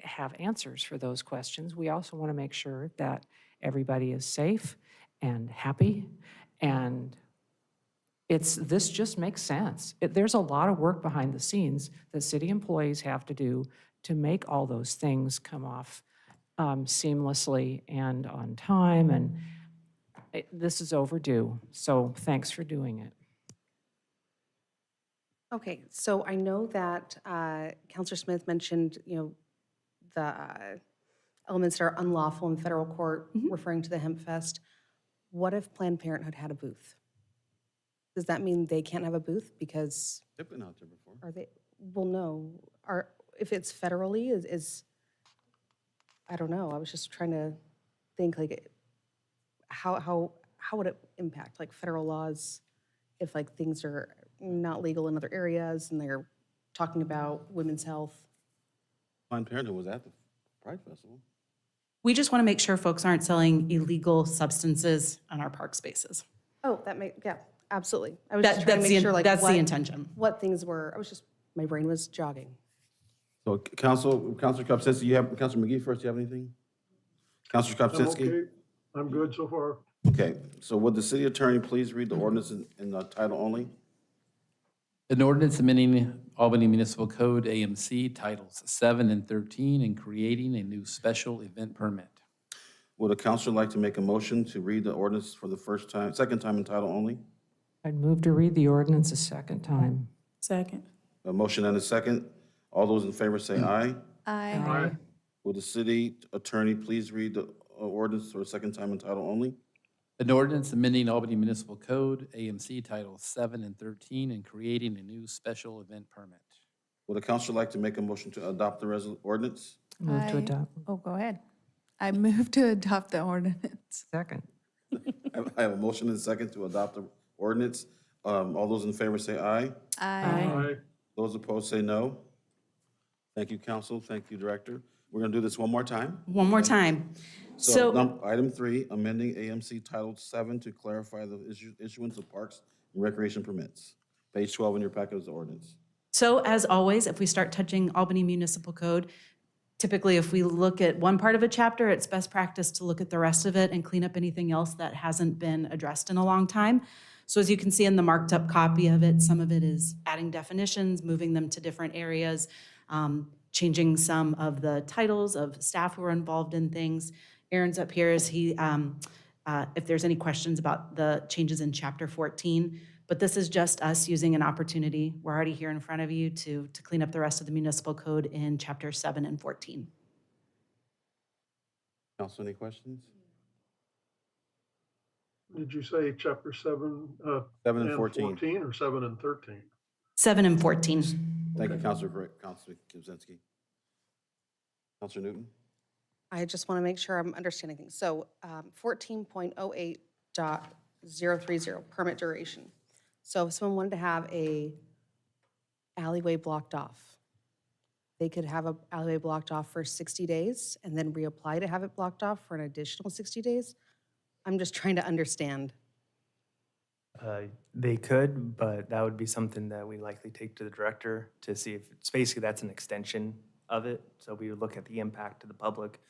have answers for those questions. We also want to make sure that everybody is safe and happy. And this just makes sense. There's a lot of work behind the scenes that city employees have to do to make all those things come off seamlessly and on time. And this is overdue. So thanks for doing it. Okay, so I know that Councilor Smith mentioned, the elements that are unlawful in federal court, referring to the Hemp Fest. What if Planned Parenthood had a booth? Does that mean they can't have a booth because? They've been out there before. Are they? Well, no. If it's federally, is I don't know. I was just trying to think like how would it impact like federal laws if like things are not legal in other areas and they're talking about women's health? Planned Parenthood was at the Pride Festival. We just want to make sure folks aren't selling illegal substances on our park spaces. Oh, yeah, absolutely. I was just trying to make sure like that's the intention. What things were, my brain was jogging. So Councilor Kopczynski, Councilor McGee first, do you have anything? Councilor I'm Kopczynski? okay. I'm good so far. Okay, so would the city attorney please read the ordinance in the title only? An ordinance amending Albany Municipal Code, AMC, Titles 7 and 13, and creating a new special event permit. Would a counselor like to make a motion to read the ordinance for the second time in title only? I'd move to read the ordinance a second time. Second. A motion and a second. All those in favor say aye. Aye. Will the city attorney please read the ordinance for the second time in title only? An ordinance amending Albany Municipal Code, AMC, Titles 7 and 13, and creating a new special event permit. Would a counselor like to make a motion to adopt the ordinance? Move to adopt. Oh, go ahead. I move to adopt the ordinance. Second. I have a motion and a second to adopt the ordinance. All those in favor say aye. Aye. Those opposed say no. Thank you, counsel. Thank you, director. We're going to do this one more time. One more time. So item 3, amending AMC Title 7 to clarify the issuance of parks and recreation permits. Page 12 in your packet is the ordinance. So as always, if we start touching Albany Municipal Code, typically if we look at one part of a chapter, it's best practice to look at the rest of it and clean up anything else that hasn't been addressed in a long time. So as you can see in the marked up copy of it, some of it is adding definitions, moving them to different areas, changing some of the titles of staff who are involved in things. Aaron's up here as if there's any questions about the changes in chapter 14, but this is just us using an opportunity. We're already here in front of you to clean up the rest of the municipal code in chapter 7 and 14. Council, any questions? Did you say chapter 7? 7 and 14. Or 7 and 13? 7 and 14. Thank you, Councilor Kuczynski. Councilor Newton? I just want to make sure I'm understanding things. So 14.08.030, permit duration. So if someone wanted to have a alleyway blocked off, they could have an alleyway blocked off for 60 days and then reapply to have it blocked off for an additional 60 days? I'm just trying to understand. They could, but that would be something that we likely take to the director to see if, it's basically that's an extension of it. So we would look at the impact to the public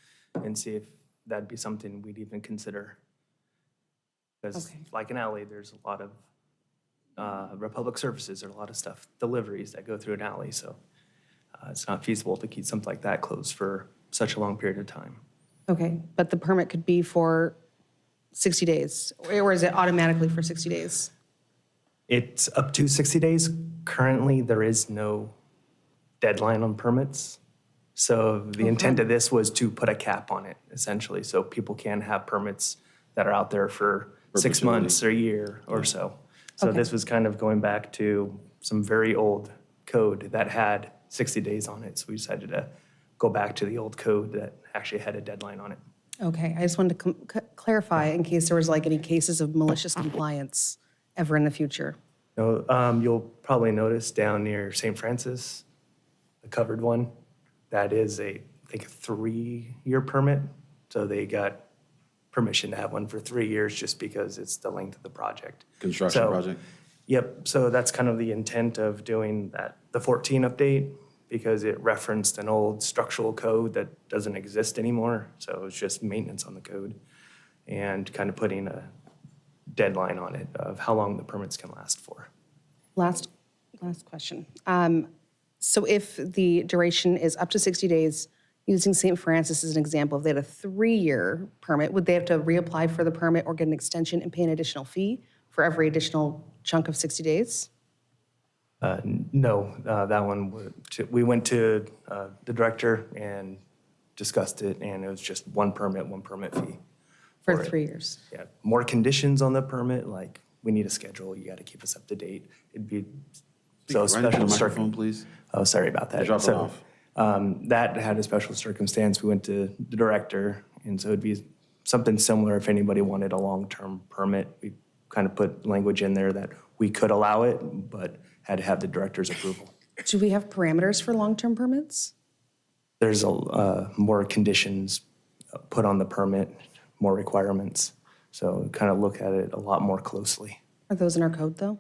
and see if that'd be something we'd even consider. Because like an alley, there's a lot of Republic services or a lot of stuff, deliveries that go through an alley. So it's not feasible to keep something like that closed for such a long period of time. Okay, but the permit could be for 60 days, or is it automatically for 60 days? It's up to 60 days. Currently, there is no deadline on permits. So the intent of this was to put a cap on it, essentially, so people can have permits that are out there for 6 months or a year or so. So this was kind of going back to some very old code that had 60 days on it. So we decided to go back to the old code that actually had a deadline on it. Okay, I just wanted to clarify in case there was like any cases of malicious compliance ever in the future. No, you'll probably notice down near St. Francis, the covered one, that is I think a 3-year permit. So they got permission to have one for 3 years just because it's the length of the project. Construction project? Yep, so that's kind of the intent of doing that, the 14 update, because it referenced an old structural code that doesn't exist anymore. So it's just maintenance on the code and kind of putting a deadline on it of how long the permits can last for. Last question. So if the duration is up to 60 days, using St. Francis as an example, if they had a 3-year permit, would they have to reapply for the permit or get an extension and pay an additional fee for every additional chunk of 60 days? No, that one, we went to the director and discussed it, and it was just one permit fee. For 3 years? Yeah, more conditions on the permit, like we need a schedule, you got to keep us up to date. It'd be, so Right into the special microphone, please. Oh, sorry about that. Drop it So, off. that had a special circumstance. We went to the director, and so it'd be something similar if anybody wanted a long-term permit. We kind of put language in there that we could allow it, but had to have the director's approval. Do we have parameters for long-term permits? There's more conditions put on the permit, more requirements. So kind of look at it a lot more closely. Are those in our code, though?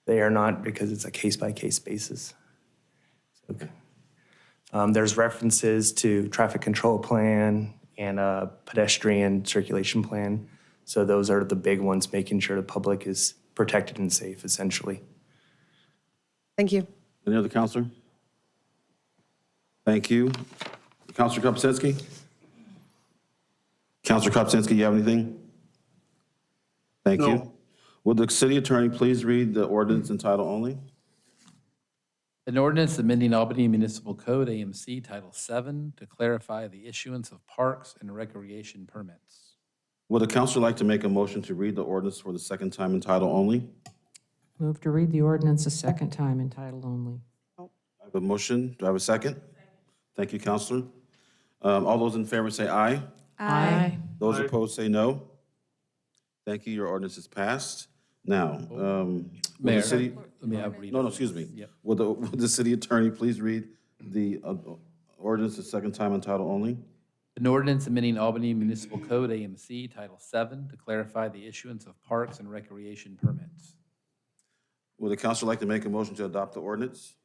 They are not, because it's a case-by-case basis. Okay. There's references to traffic control plan and a pedestrian circulation plan. So those are the big ones, making sure the public is protected and safe, essentially. Thank you. Any other counselor? Thank you. Counselor Kopsinski? Counselor Kopsinski, you have anything? Thank No. you. Will the city attorney please read the ordinance in title only? An ordinance amending Albany Municipal Code, AMC, Title 7, to clarify the issuance of parks and recreation permits. Would the council like to make a motion to read the ordinance for the second time in title only? Move to read the ordinance a second time in title only. I have a motion. Do I have a second? Thank you, Counselor. All those in favor say aye. Aye. Those Aye. opposed say no. Thank you. Your ordinance is passed. Now, will Mayor, the city? let me have read No, it. no, excuse me. Yep. Will the city attorney please read the ordinance the second time in title only? An ordinance amending Albany Municipal Code, AMC, Title 7, to clarify the issuance of parks and recreation permits. Would the council like to make a motion to adopt the ordinance?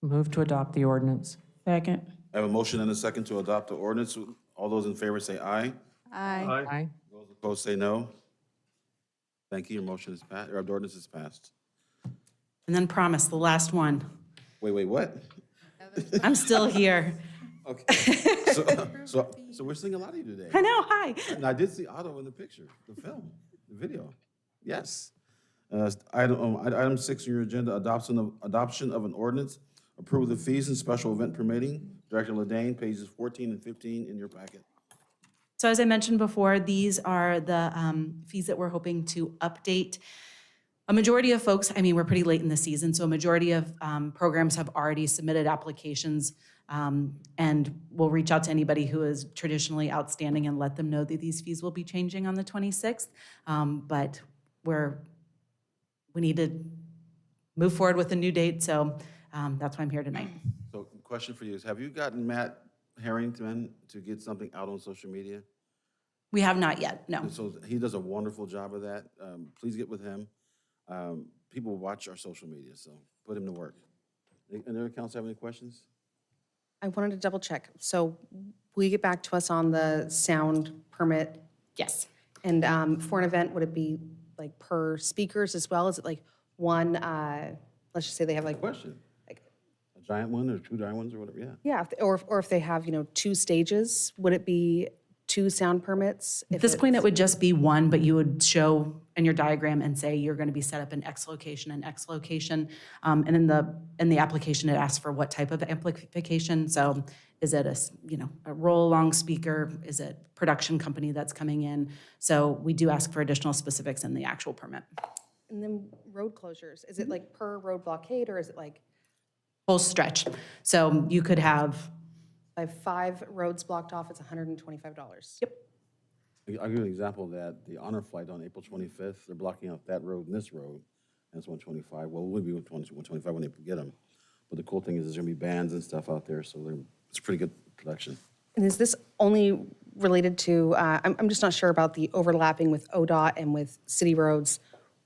Move to adopt the ordinance. Second. I have a motion and a second to adopt the ordinance. All those in favor say aye. Aye. Aye. Those opposed say no. Thank you. Your motion is passed, or the ordinance is passed. And then promise, the last one. Wait, what? I'm still here. Okay. So we're seeing a lot of you today. I know, hi. And I did see Otto in the picture, the film, the video. Yes. Item 6 on your agenda, adoption of an ordinance, approve the fees and special event permitting. Director Ladane, pages 14 and 15 in your packet. So as I mentioned before, these are the fees that we're hoping to update. A majority of folks, I mean, we're pretty late in the season, so a majority of programs have already submitted applications, and we'll reach out to anybody who is traditionally outstanding and let them know that these fees will be changing on the 26th. But we need to move forward with a new date, so that's why I'm here tonight. So question for you is, have you gotten Matt Harrington to get something out on social media? We have not yet, no. And so he does a wonderful job of that. Please get with him. People watch our social media, so put him to work. Any other council have any questions? I wanted to double check. So will you get back to us on the sound permit? Yes. And for an event, would it be like per speakers as well? Is it like one, let's just say they have like, Question. A giant one or 2 giant ones or whatever, yeah. yeah, or if they have, 2 stages, would it be 2 sound permits? At this point, it would just be one, but you would show in your diagram and say you're going to be set up in X location and X location. And in the application, it asks for what type of amplification. So is it a roll-along speaker? Is it production company that's coming in? So we do ask for additional specifics in the actual permit. And then road closures, is it like per road blockade or is it like Full stretch. So you could have, by 5 roads blocked off, it's $125? Yep. I'll give you an example of that. The honor flight on April 25th, they're blocking out that road and this road, and it's 125. Well, it would be 125 when they get them. But the cool thing is there's gonna be bands and stuff out there, so it's a pretty good production. And is this only related to, I'm just not sure about the overlapping with ODOT and with city roads.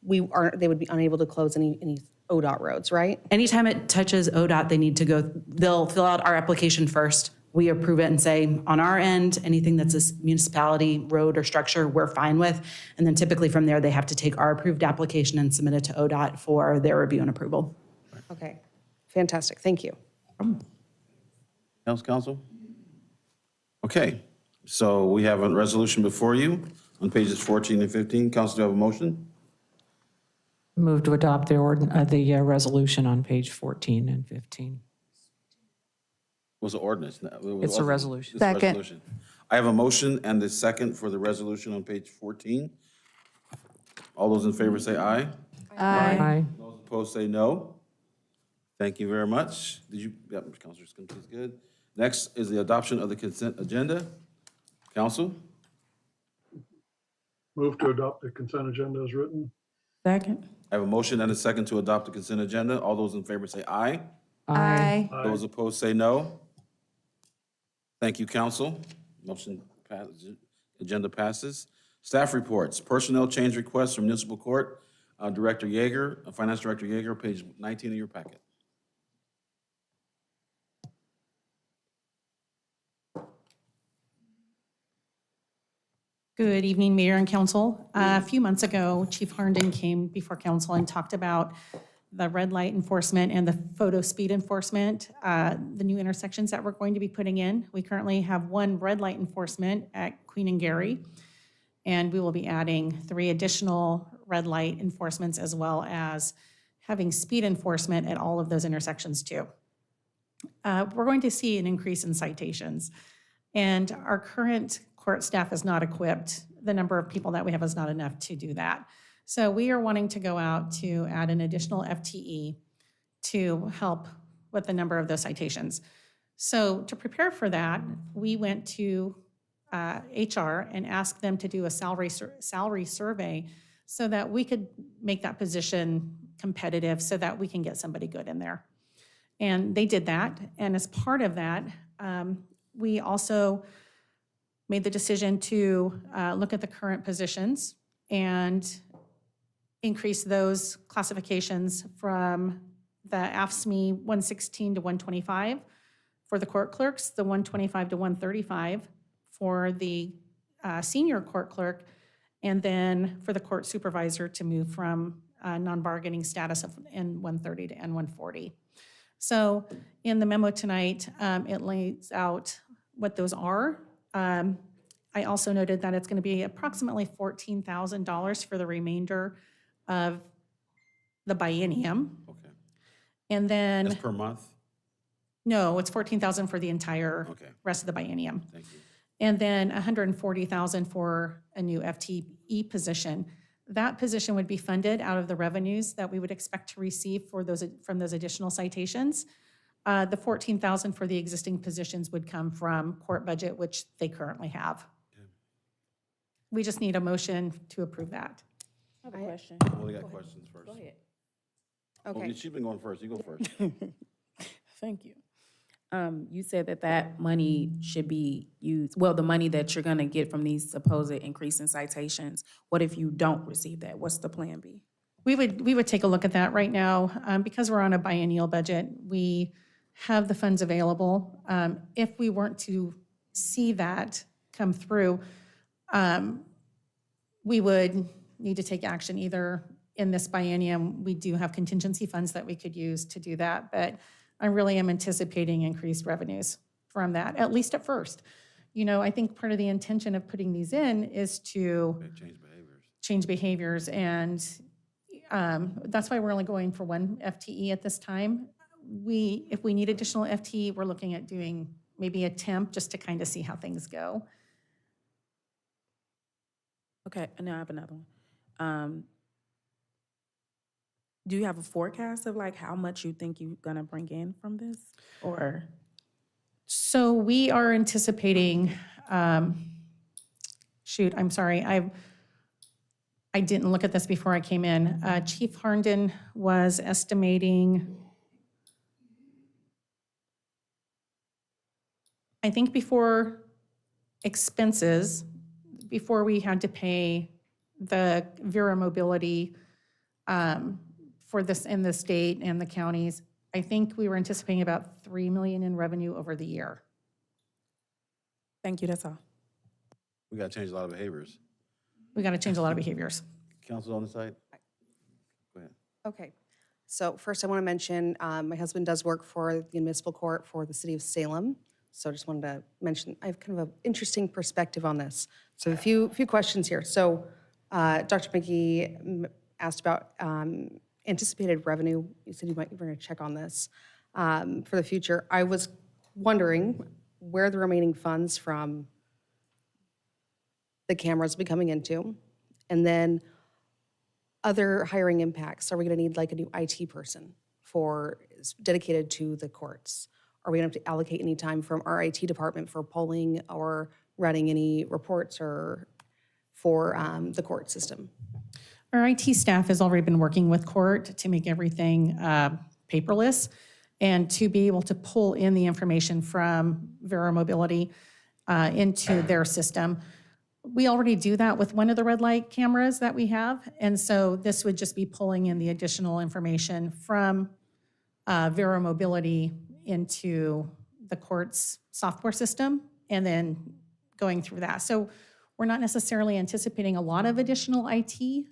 They would be unable to close any ODOT roads, right? anytime it touches ODOT, they'll fill out our application first. We approve it and say, on our end, anything that's a municipality, road, or structure, we're fine with. And then typically from there, they have to take our approved application and submit it to ODOT for their review and approval. Okay, fantastic, thank you. Else, council? Okay, so we have a resolution before you on pages 14 and 15. Council, do you have a motion? Move to adopt the resolution on page 14 and 15. Was an ordinance. It's a resolution. It's a Second. resolution. I have a motion and the second for the resolution on page 14. All those in favor say aye. Aye. Those opposed say no. Thank you very much. Councilor Skinty is good. Next is the adoption of the consent agenda. Council? Move to adopt the consent agenda as written. Second. I have a motion and a second to adopt the consent agenda. All those in favor say aye. Aye. Those opposed say no. Thank you, council. Motion passes, agenda passes. Staff reports, personnel change requests from municipal court. Director Yeager, Finance Director Yeager, page 19 of your packet. Good evening, Mayor and Council. A few months ago, Chief Harnden came before Council and talked about the red light enforcement and the photo speed enforcement, the new intersections that we're going to be putting in. We currently have one red light enforcement at Queen and Gary, and we will be adding 3 additional red light enforcements as well as having speed enforcement at all of those intersections too. We're going to see an increase in citations, and our current court staff is not equipped. The number of people that we have is not enough to do that. So we are wanting to go out to add an additional FTE to help with the number of those citations. So to prepare for that, we went to HR and asked them to do a salary survey so that we could make that position competitive so that we can get somebody good in there. And they did that. And as part of that, we also made the decision to look at the current positions and increase those classifications from the AFSCME 116 to 125 for the court clerks, the 125 to 135 for the senior court clerk, and then for the court supervisor to move from non-bargaining status of N130 to N140. So in the memo tonight, it lays out what those are. I also noted that it's going to be approximately $14,000 for the remainder of the biennium. Okay. And then, That's per month? no, it's $14,000 for the entire rest of the biennium. Thank you. And then $140,000 for a new FTE position. That position would be funded out of the revenues that we would expect to receive for those from those additional citations. The $14,000 for the existing positions would come from court budget, which they currently have. We just need a motion to approve that. I have a question. Well, we got questions first. Go ahead. Well, Okay. she's been going first. You go first. Thank you. You said that money should be used, well, the money that you're gonna get from these supposed increase in citations, what if you don't receive that? What's the plan B? We would take a look at that right now. Because we're on a biennial budget, we have the funds available. If we weren't to see that come through, we would need to take action either in this biennium. We do have contingency funds that we could use to do that, but I really am anticipating increased revenues from that, at least at first. You know, I think part of the intention of putting these in is to change behaviors, and that's why we're only going for one FTE at this time. If we need additional FTE, we're looking at doing maybe a temp just to kind of see how things go. Okay, and now I have another one. Do you have a forecast of like how much you think you're gonna bring in from this, or? So we are anticipating, shoot, I'm sorry, I didn't look at this before I came in. Chief Harnden was estimating, I think before expenses, before we had to pay the Vera Mobility for this in the state and the counties, I think we were anticipating about $3 million in revenue over the year. Thank you, that's all. We got to change a lot of behaviors. We got to change a lot of behaviors. Council on the side? Go ahead. Okay, so first I want to mention, my husband does work for the municipal court for the city of Salem. So I just wanted to mention, I have kind of an interesting perspective on this. So a few questions here. So Dr. McGee asked about anticipated revenue. You said you were going to check on this for the future. I was wondering where the remaining funds from the cameras will be coming into, and then other hiring impacts. Are we going to need like a new IT person dedicated to the courts? Are we going to have to allocate any time from our IT department for polling or running any reports or for the court system? Our IT staff has already been working with court to make everything paperless and to be able to pull in the information from Vera Mobility into their system. We already do that with one of the red light cameras that we have, and so this would just be pulling in the additional information from Vera Mobility into the court's software system and then going through that. So we're not necessarily anticipating a lot of additional IT,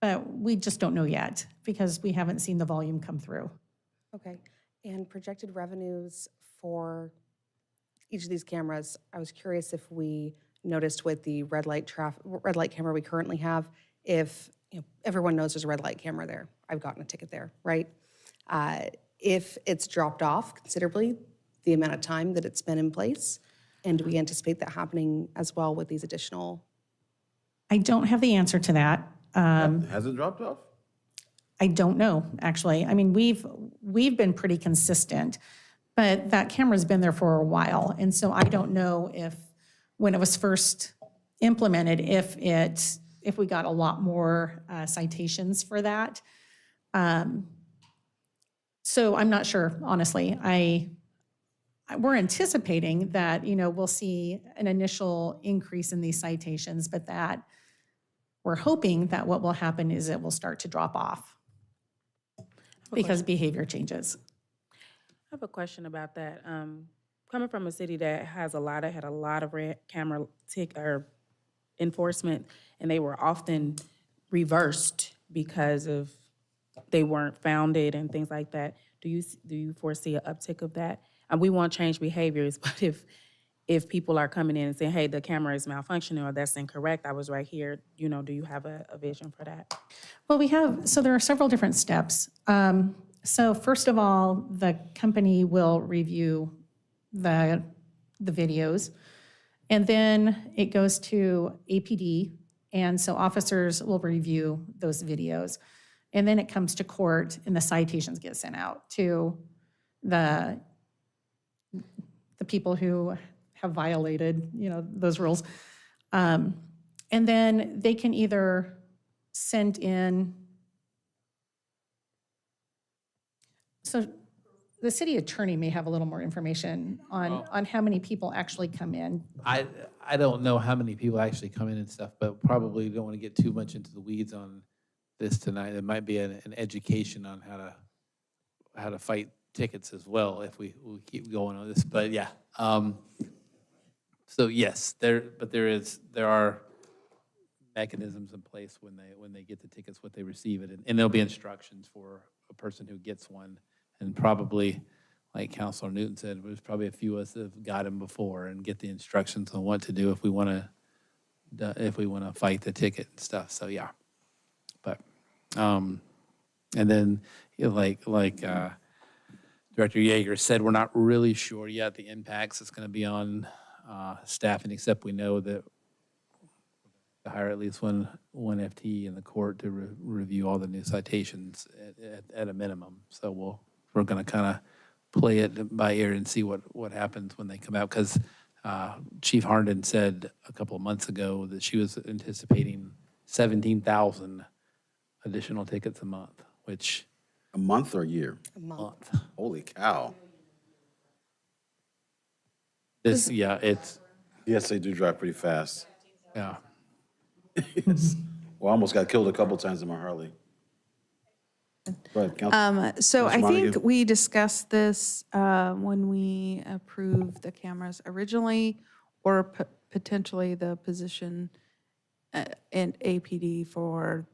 but we just don't know yet because we haven't seen the volume come through. Okay, and projected revenues for each of these cameras, I was curious if we noticed with the red light camera we currently have, if, everyone knows there's a red light camera there. I've gotten a ticket there, right? If it's dropped off considerably, the amount of time that it's been in place, and do we anticipate that happening as well with these additional? I don't have the answer to that. Has it dropped off? I don't know, actually. I mean, we've been pretty consistent, but that camera's been there for a while. And so I don't know if, when it was first implemented, if we got a lot more citations for that. So I'm not sure, honestly. We're anticipating that, we'll see an initial increase in these citations, but that we're hoping that what will happen is it will start to drop off because behavior changes. I have a question about that. Coming from a city that had a lot of red camera enforcement, and they were often reversed because of they weren't founded and things like that. Do you foresee an uptick of that? And we want change behaviors, but if people are coming in and saying, "Hey, the camera is malfunctioning," or "That's incorrect, I was right here," do you have a vision for that? Well, there are several different steps. So first of all, the company will review the videos, and then it goes to APD, and so officers will review those videos. And then it comes to court, and the citations get sent out to the people who have violated, those rules. And then they can either send in. So the city attorney may have a little more information on how many people actually come in. I don't know how many people actually come in and stuff, but probably don't want to get too much into the weeds on this tonight. There might be an education on how to fight tickets as well if we keep going on this. But yeah, so yes, there are mechanisms in place when they get the tickets, what they receive it, and there'll be instructions for a person who gets one, and probably, like Councilor Newton said, there's probably a few of us that have got them before and get the instructions on what to do if we want to fight the ticket and stuff. So yeah, but and then like Director Yeager said, we're not really sure yet the impacts it's going to be on staffing, except we know that to hire at least one FTE in the court to review all the new citations at a minimum. So we're going to kind of play it by ear and see what happens when they come out. Because Chief Harnden said a couple of months ago that she was anticipating 17,000 additional tickets a month, which... A month or a year? A month. Holy cow. it's... Yes, they do drive pretty fast. Yeah. Well, I almost got killed a couple times in my Harley. Go ahead, Councilor. So I Councilor think Montague? we discussed this when we approved the cameras originally, or potentially the position in APD for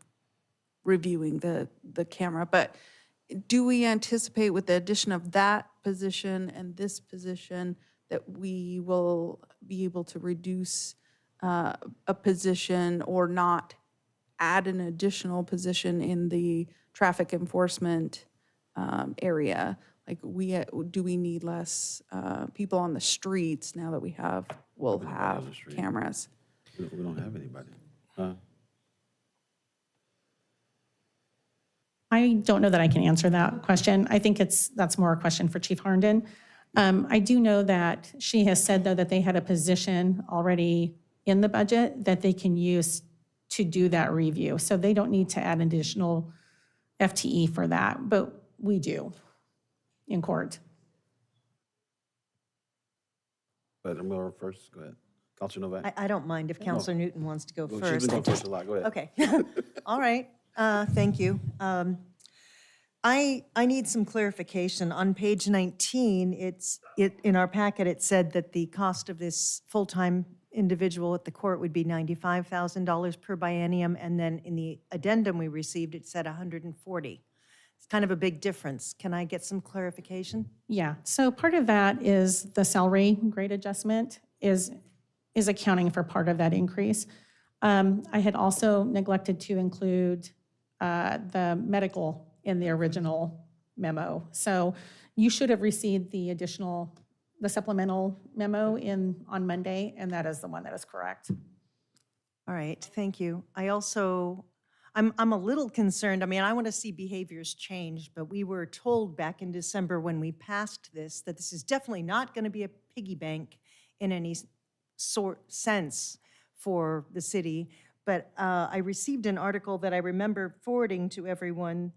reviewing the camera. But do we anticipate with the addition of that position and this position that we will be able to reduce a position or not add an additional position in the traffic enforcement area? Like, do we need less people on the streets now that we'll have cameras? We don't have anybody. I don't know that I can answer that question. I think that's more a question for Chief Harnden. I do know that she has said, though, that they had a position already in the budget that they can use to do that review. So they don't need to add additional FTE for that, but we do in court. But I'm going first. Go ahead. Councilor Novak. I don't mind if Councilor Newton wants to go Well, first. she's been going first a lot. Go ahead. Okay. All right. Thank you. I need some clarification. On page 19, in our packet, it said that the cost of this full-time individual at the court would be $95,000 per biennium, and then in the addendum we received, it said 140. It's kind of a big difference. Can I get some clarification? Yeah, so part of that is the salary grade adjustment is accounting for part of that increase. I had also neglected to include the medical in the original memo. So you should have received the supplemental memo on Monday, and that is the one that is correct. All right, thank you. I'm a little concerned. I mean, I want to see behaviors change, but we were told back in December when we passed this that this is definitely not going to be a piggy bank in any sense for the city. But I received an article that I remember forwarding to everyone.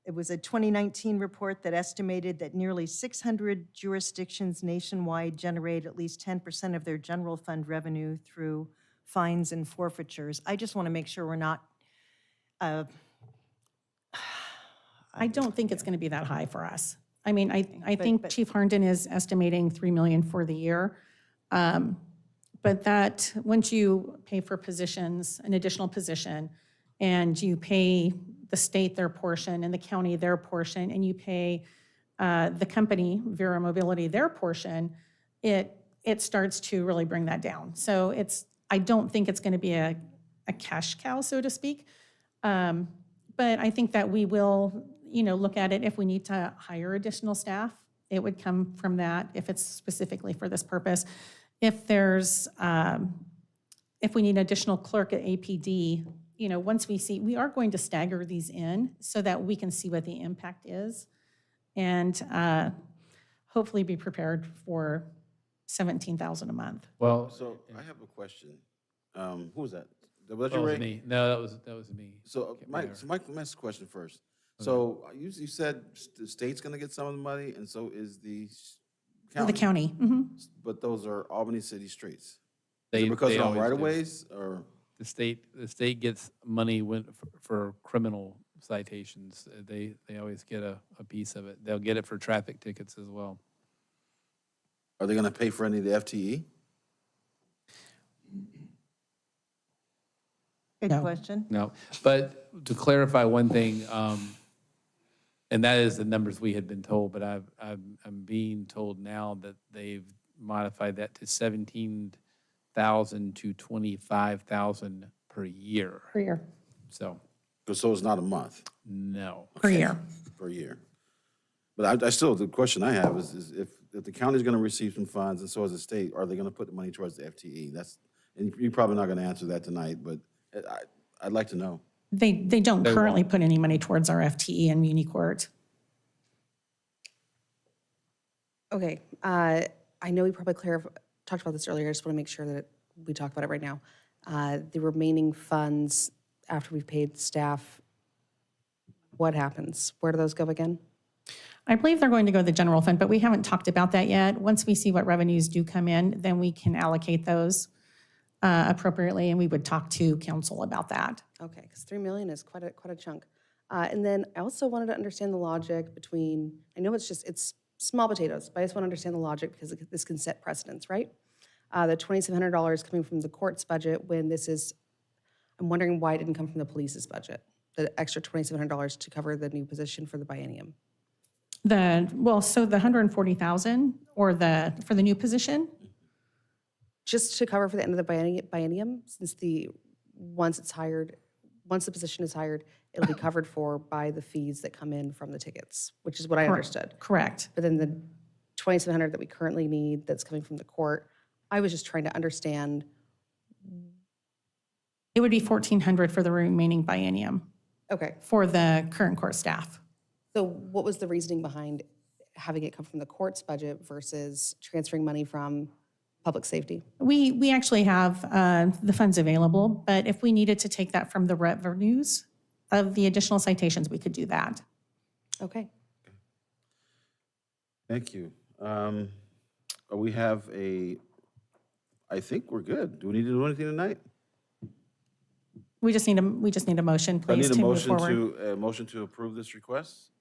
It was a 2019 report that estimated that nearly 600 jurisdictions nationwide generate at least 10% of their general fund revenue through fines and forfeitures. I just want to make sure we're not. I don't think it's going to be that high for us. I mean, I think Chief Harnden is estimating 3 million for the year. But that, once you pay for positions, an additional position, and you pay the state their portion and the county their portion, and you pay the company, Vera Mobility, their portion, it starts to really bring that down. So I don't think it's going to be a cash cow, so to speak. But I think that we will, look at it if we need to hire additional staff. It would come from that if it's specifically for this purpose. If there's, if we need an additional clerk at APD, once we are going to stagger these in so that we can see what the impact is and hopefully be prepared for $17,000 a month. Well, So I have a question. Who was that? Was that that you, was Ray? me. No, that was me. So my question first. So you said the state's going to get some of the money, and so is the county. The county. Mhm. But those are Albany city streets. They- Is it because they they're on always right do. of ways, or The state gets money for criminal citations. They always get a piece of it. They'll get it for traffic tickets as well. are they going to pay for any of the FTE? Good question. No, but to clarify one thing, and that is the numbers we had been told, but I'm being told now that they've modified that to 17,000 to 25,000 per year. Per year. So, So it's not a month? no. Per year. Per year. But I still, the question I have is if the county's going to receive some funds and so is the state, are they going to put the money towards the FTE? And you're probably not going to answer that tonight, but I'd like to know. They don't currently put any money towards our FTE in Muni Court. Okay, I know we probably talked about this earlier. I just want to make sure that we talk about it right now. The remaining funds after we've paid staff, what happens? Where do those go again? I believe they're going to go to the general fund, but we haven't talked about that yet. Once we see what revenues do come in, then we can allocate those appropriately, and we would talk to council about that. Okay, because 3 million is quite a chunk. And then I also wanted to understand the logic between, I know it's small potatoes, but I just want to understand the logic because this can set precedents, right? The $2,700 coming from the court's budget when I'm wondering why it didn't come from the police's budget, the extra $2,700 to cover the new position for the biennium. So the 140,000 or for the new position? Just to cover for the end of the biennium, since once the position is hired, it'll be covered for by the fees that come in from the tickets, which is what I understood. Correct. But then the $2,700 that we currently need that's coming from the court, I was just trying to understand. It would be 1,400 for the remaining biennium. Okay. For the current court staff. So what was the reasoning behind having it come from the court's budget versus transferring money from public safety? We actually have the funds available, but if we needed to take that from the revenues of the additional citations, we could do that. Okay. Thank you. We have I think we're good. Do we need to do anything tonight? We just need a motion, please, to move forward. A motion to approve this request?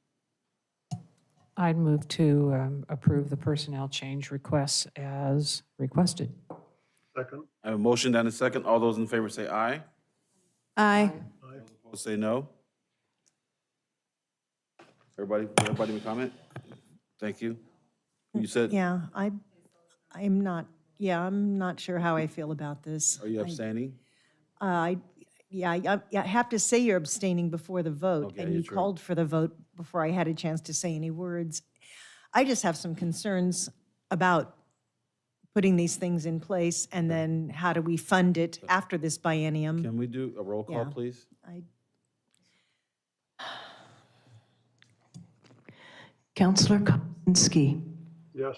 I'd move to approve the personnel change requests as requested. Second. I have a motion and a second. All those in favor say aye. Aye. Opposed say no. Everybody may comment? Thank you. You said, Yeah, I'm not sure how I feel about this. are you abstaining? I have to say you're abstaining before the vote, Okay, and you true. called for the vote before I had a chance to say any words. I just have some concerns about putting these things in place, and then how do we fund it after this biennium? Can we do a roll call, Yeah. please? Counselor Kopinski. Yes.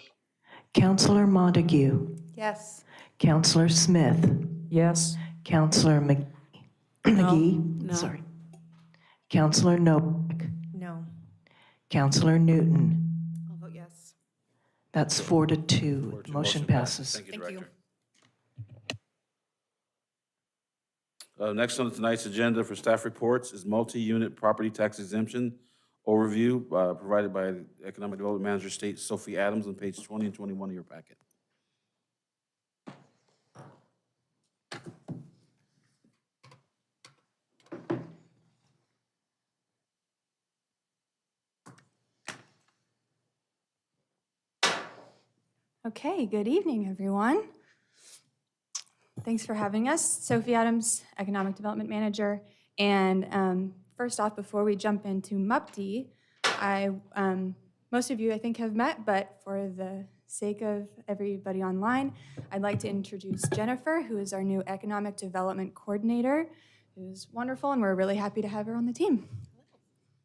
Counselor Montague. Yes. Counselor Smith. Yes. Counselor McGee. No. Sorry. Counselor Novak. No. Counselor Newton. I'll vote yes. That's 4-2. Motion passes. Thank you, Thank you. Director. Next on tonight's agenda for staff reports is multi-unit property tax exemption overview provided by Economic Development Manager State Sophie Adams on page 20 and 21 of your packet. Okay, good evening, everyone. Thanks for having us. Sophie Adams, Economic Development Manager. And first off, before we jump into MUPD, most of you I think have met, but for the sake of everybody online, I'd like to introduce Jennifer, who is our new Economic Development Coordinator, who's wonderful, and we're really happy to have her on the team.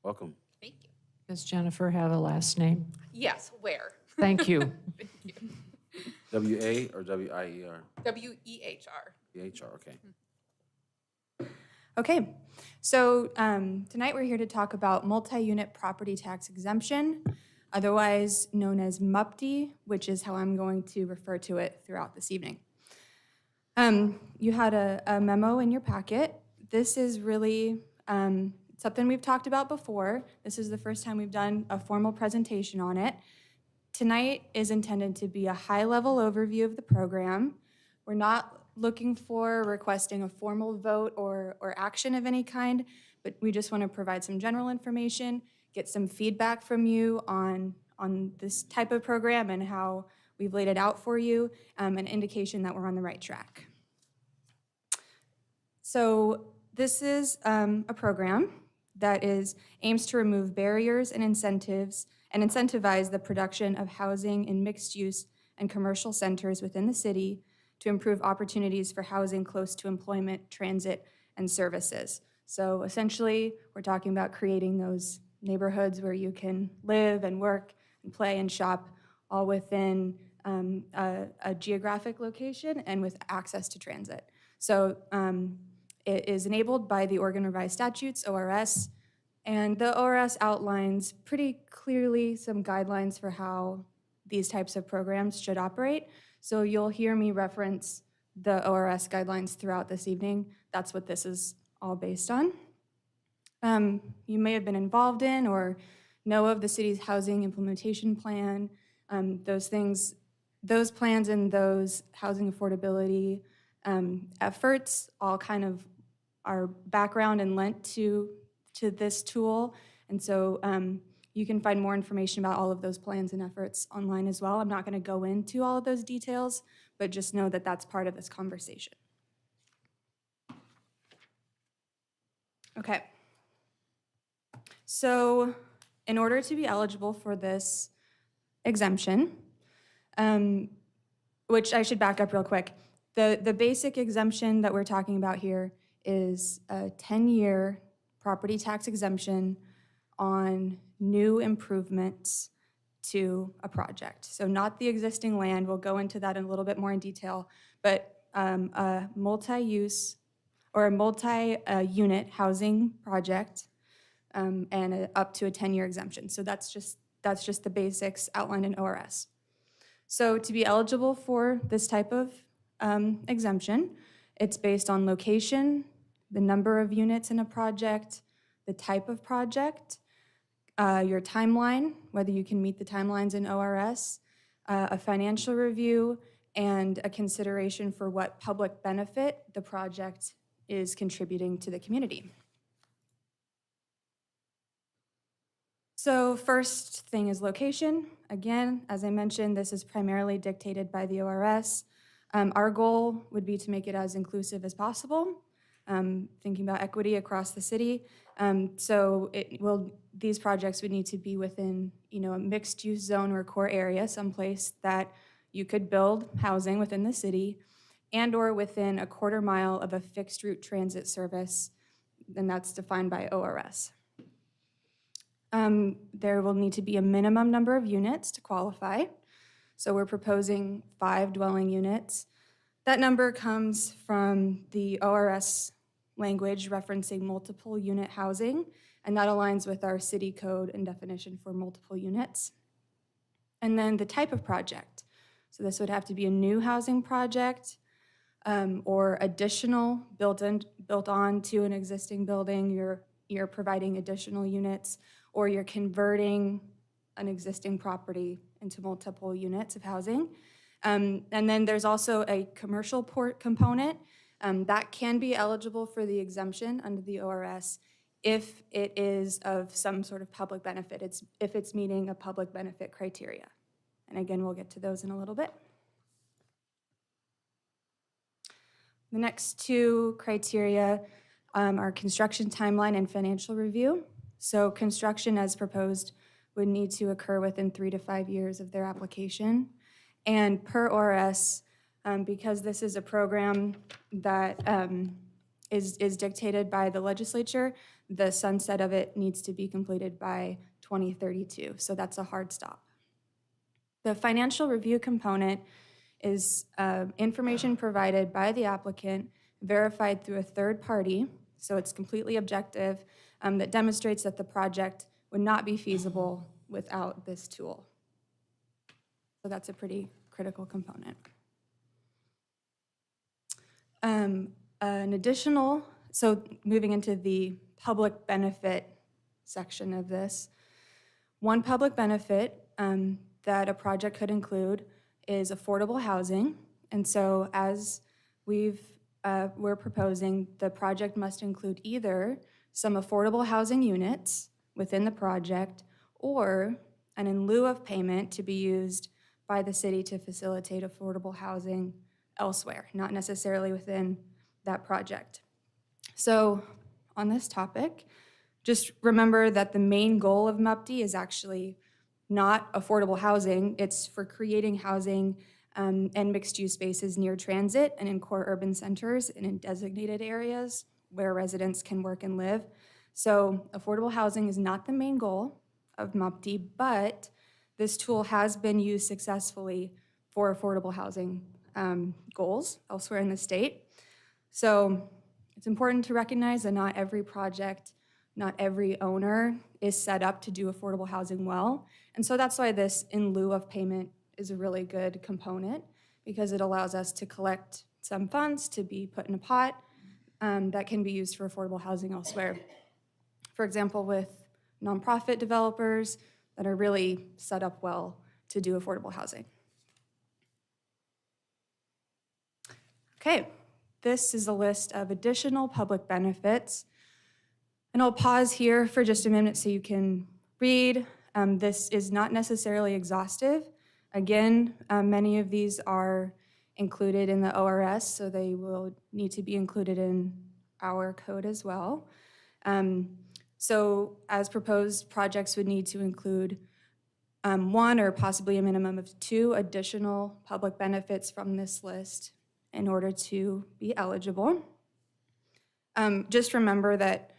Welcome. Thank you. Does Jennifer have a last name? Yes, where? Thank you. Thank you. W-A or W-I-E-R? W-E-H-R. E-H-R, okay. Okay, so tonight we're here to talk about multi-unit property tax exemption, otherwise known as MUPD, which is how I'm going to refer to it throughout this evening. You had a memo in your packet. This is really something we've talked about before. This is the first time we've done a formal presentation on it. Tonight is intended to be a high-level overview of the program. We're not looking for requesting a formal vote or action of any kind, but we just want to provide some general information, get some feedback from you on this type of program and how we've laid it out for you, an indication that we're on the right track. So this is a program that aims to remove barriers and incentives and incentivize the production of housing in mixed-use and commercial centers within the city to improve opportunities for housing close to employment, transit, and services. So essentially, we're talking about creating those neighborhoods where you can live and work and play and shop all within a geographic location and with access to transit. So it is enabled by the Oregon Revised Statutes, ORS, and the ORS outlines pretty clearly some guidelines for how these types of programs should operate. So you'll hear me reference the ORS guidelines throughout this evening. That's what this is all based on. You may have been involved in or know of the city's housing implementation plan. Those plans and those housing affordability efforts all kind of are background and lent to this tool. And so you can find more information about all of those plans and efforts online as well. I'm not going to go into all of those details, but just know that that's part of this conversation. Okay. So in order to be eligible for this exemption, which I should back up real quick, the basic exemption that we're talking about here is a 10-year property tax exemption on new improvements to a project. So not the existing land, we'll go into that in a little bit more in detail, but a multi-use or a multi-unit housing project and up to a 10-year exemption. So that's just the basics outlined in ORS. So to be eligible for this type of exemption, it's based on location, the number of units in a project, the type of project, your timeline, whether you can meet the timelines in ORS, a financial review, and a consideration for what public benefit the project is contributing to the community. So first thing is location. Again, as I mentioned, this is primarily dictated by the ORS. Our goal would be to make it as inclusive as possible, thinking about equity across the city. These projects would need to be within, a mixed-use zone or core area, someplace that you could build housing within the city, and/or within a quarter mile of a fixed route transit service, and that's defined by ORS. There will need to be a minimum number of units to qualify. So we're proposing 5 dwelling units. That number comes from the ORS language referencing multiple unit housing, and that aligns with our city code and definition for multiple units. And then the type of project. So this would have to be a new housing project, or additional built on to an existing building. You're providing additional units, or you're converting an existing property into multiple units of housing. And then there's also a commercial port component that can be eligible for the exemption under the ORS if it is of some sort of public benefit, if it's meeting a public benefit criteria. And again, we'll get to those in a little bit. The next 2 criteria are construction timeline and financial review. So construction as proposed would need to occur within 3 to 5 years of their application. And per ORS, because this is a program that is dictated by the legislature, the sunset of it needs to be completed by 2032. So that's a hard stop. The financial review component is information provided by the applicant, verified through a third party, so it's completely objective, that demonstrates that the project would not be feasible without this tool. So that's a pretty critical component. So moving into the public benefit section of this, one public benefit that a project could include is affordable housing. And so as we're proposing, the project must include either some affordable housing units within the project or an in lieu of payment to be used by the city to facilitate affordable housing elsewhere, not necessarily within that project. So on this topic, just remember that the main goal of MUPD is actually not affordable housing. It's for creating housing and mixed-use spaces near transit and in core urban centers and in designated areas where residents can work and live. So affordable housing is not the main goal of MUPD, but this tool has been used successfully for affordable housing goals elsewhere in the state. So it's important to recognize that not every project, not every owner is set up to do affordable housing well. And so that's why this in lieu of payment is a really good component, because it allows us to collect some funds to be put in a pot that can be used for affordable housing elsewhere. For example, with nonprofit developers that are really set up well to do affordable housing. Okay, this is a list of additional public benefits. And I'll pause here for just a minute so you can read. This is not necessarily exhaustive. Again, many of these are included in the ORS, so they will need to be included in our code as well. So as proposed, projects would need to include 1 or possibly a minimum of 2 additional public benefits from this list in order to be eligible. Just remember that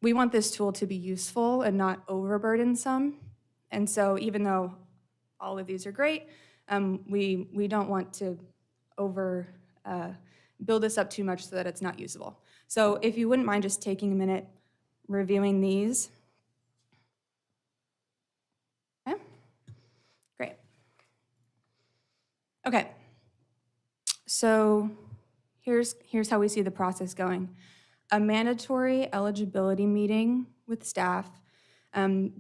we want this tool to be useful and not overburdensome. And so even though all of these are great, we don't want to build this up too much so that it's not usable. So if you wouldn't mind just taking a minute reviewing these. Okay, great. Okay, so here's how we see the process going. A mandatory eligibility meeting with staff.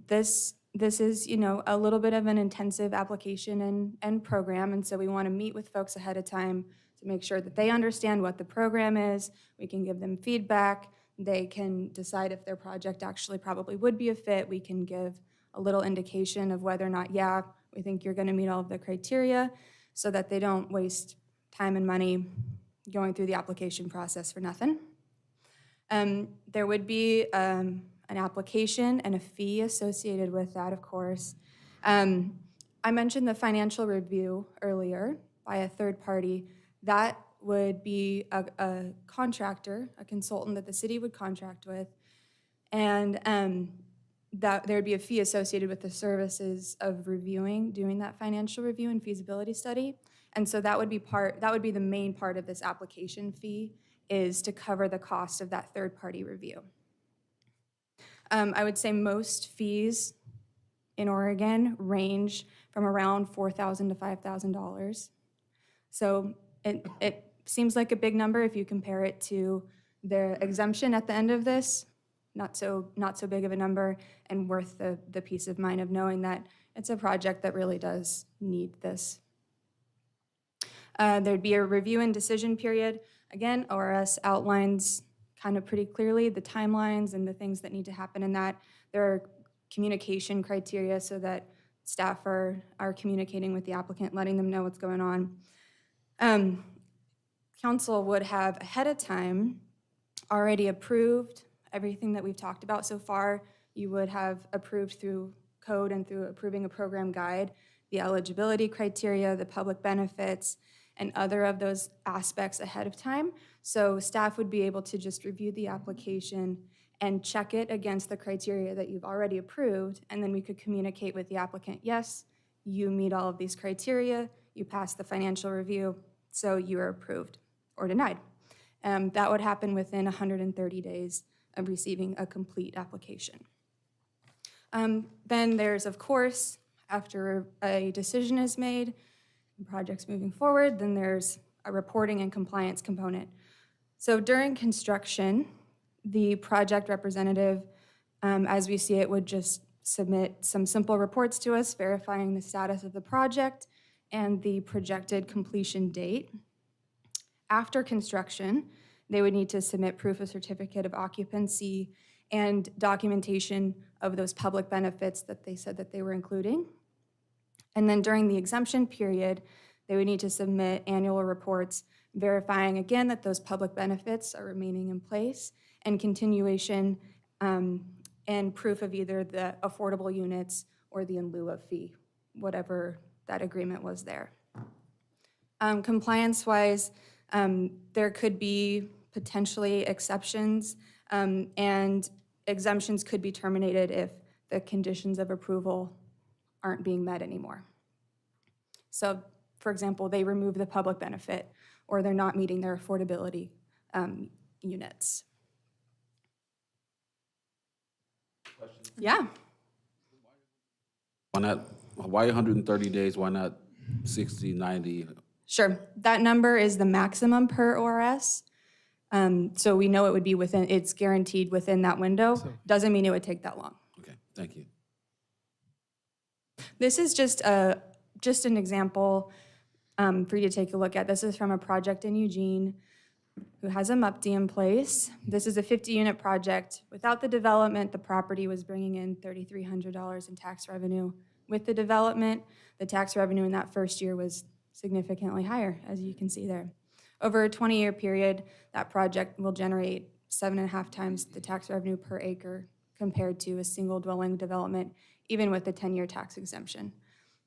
This this is, you know, a little bit of an intensive application and program, and so we want to meet with folks ahead of time to make sure that they understand what the program is. We can give them feedback. They can decide if their project actually probably would be a fit. We can give a little indication of whether or not, yeah, we think you're going to meet all of the criteria, so that they don't waste time and money going through the application process for nothing. There would be an application and a fee associated with that, of course. I mentioned the financial review earlier by a third party. That would be a contractor, a consultant that the city would contract with, and that there would be a fee associated with the services of doing that financial review and feasibility study. And so that would be the main part of this application fee, is to cover the cost of that third-party review. I would say most fees in Oregon range from around $4,000 to $5,000. So it seems like a big number if you compare it to the exemption at the end of this. Not so big of a number, and worth the peace of mind of knowing that it's a project that really does need this. There'd be a review and decision period. Again, ORS outlines kind of pretty clearly the timelines and the things that need to happen in that. There are communication criteria so that staff are communicating with the applicant, letting them know what's going on. Council would have ahead of time already approved everything that we've talked about so far. You would have approved through code and through approving a program guide, the eligibility criteria, the public benefits, and other of those aspects ahead of time. So staff would be able to just review the application and check it against the criteria that you've already approved, and then we could communicate with the applicant, yes, you meet all of these criteria, you passed the financial review, so you are approved or denied. That would happen within 130 days of receiving a complete application. Then there's, of course, after a decision is made, the project's moving forward, then there's a reporting and compliance component. So during construction, the project representative, as we see it, would just submit some simple reports to us verifying the status of the project and the projected completion date. After construction, they would need to submit proof of certificate of occupancy and documentation of those public benefits that they said that they were including. And then during the exemption period, they would need to submit annual reports verifying again that those public benefits are remaining in place, and continuation and proof of either the affordable units or the in lieu of fee, whatever that agreement was there. Compliance-wise, there could be potentially exceptions, and exemptions could be terminated if the conditions of approval aren't being met anymore. So, for example, they remove the public benefit, or they're not meeting their affordability units. Yeah. Why 130 days? Why not 60, 90? Sure. That number is the maximum per ORS. So we know it would be it's guaranteed within that window. Doesn't mean it would take that long. Okay, thank you. This is just an example for you to take a look at. This is from a project in Eugene who has a MUPD in place. This is a 50-unit project. Without the development, the property was bringing in $3,300 in tax revenue. With the development, the tax revenue in that first year was significantly higher, as you can see there. Over a 20-year period, that project will generate 7.5 times the tax revenue per acre compared to a single dwelling development, even with the 10-year tax exemption.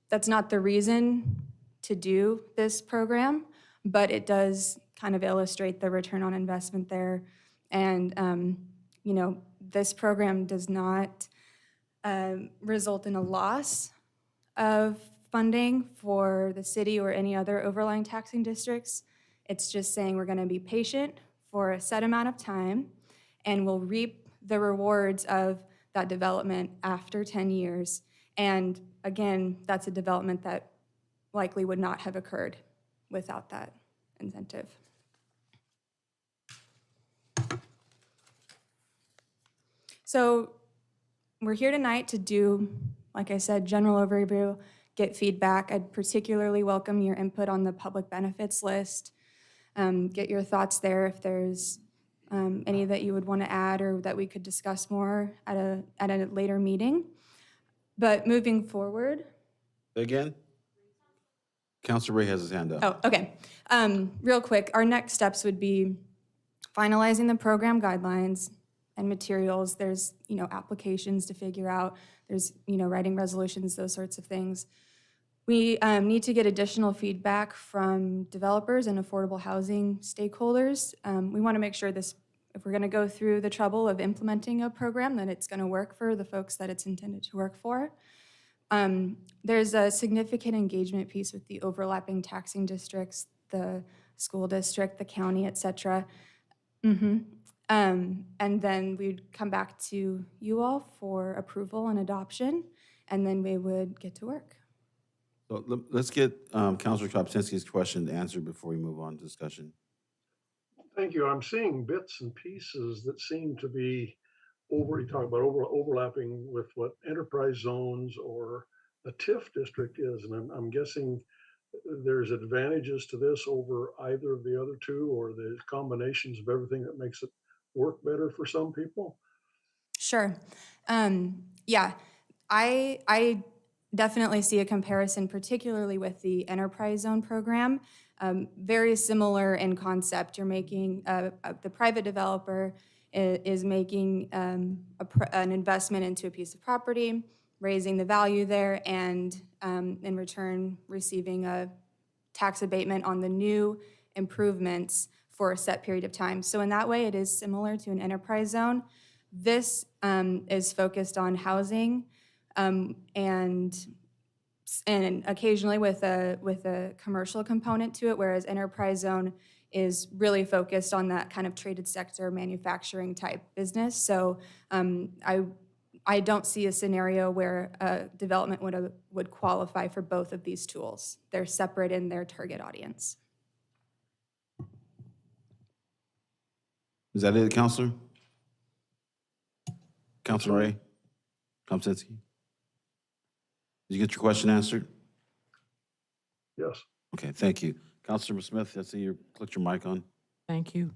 That's not the reason to do this program, but it does kind of illustrate the return on investment there. And, this program does not result in a loss of funding for the city or any other overlying taxing districts. It's just saying we're going to be patient for a set amount of time, and we'll reap the rewards of that development after 10 years. And again, that's a development that likely would not have occurred without that incentive. So we're here tonight to do like I said, general overview, get feedback. I'd particularly welcome your input on the public benefits list. Get your thoughts there if there's any that you would want to add or that we could discuss more at a later meeting. But moving forward. Again? Counselor Ray has his hand up. Oh, okay. Real quick, our next steps would be finalizing the program guidelines and materials. There's, applications to figure out. There's, writing resolutions, those sorts of things. We need to get additional feedback from developers and affordable housing stakeholders. We want to make sure this, if we're going to go through the trouble of implementing a program, that it's going to work for the folks that it's intended to work for. There's a significant engagement piece with the overlapping taxing districts, the school district, the county, et cetera. And then we'd come back to you all for approval and adoption, and then we would get to work. So let's get Counselor Kopczynski's question answered before we move on to discussion. Thank you. I'm seeing bits and pieces that seem to be you talk about overlapping with what enterprise zones or a TIF district is. And I'm guessing there's advantages to this over either of the other two, or the combinations of everything that makes it work better for some people. Sure. Yeah, I definitely see a comparison, particularly with the enterprise zone program. Very similar in concept. You're making, the private developer is making an investment into a piece of property, raising the value there, and in return receiving a tax abatement on the new improvements for a set period of time. So in that way, it is similar to an enterprise zone. This is focused on housing and occasionally with a commercial component to it, whereas enterprise zone is really focused on that kind of traded sector manufacturing type business. So I don't see a scenario where a development would qualify for both of these tools. They're separate in their target audience. Is that it, Counselor? Counselor Ray Kopczynski? Did you get your question answered? Yes. Okay, thank you. Counselor Smith, I see you clicked your mic on. Thank you.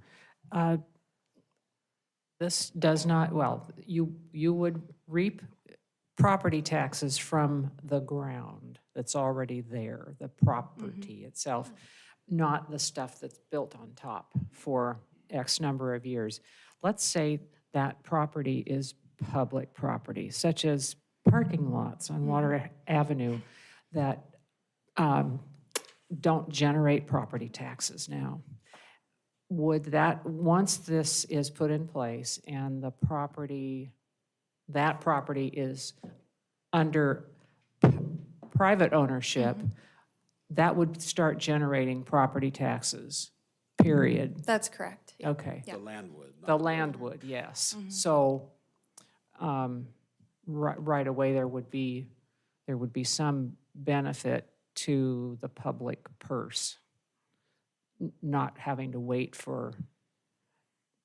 This does not, well, you would reap property taxes from the ground that's already there, the property itself, not the stuff that's built on top for X number of years. Let's say that property is public property, such as parking lots on Water Avenue that don't generate property taxes now. Would that, once this is put in place and the property, that property is under private ownership, that would start generating property taxes, period? That's correct. Yeah. Okay. Yeah. The land would. The land would, yes. So right away there would be some benefit to the public purse, not having to wait for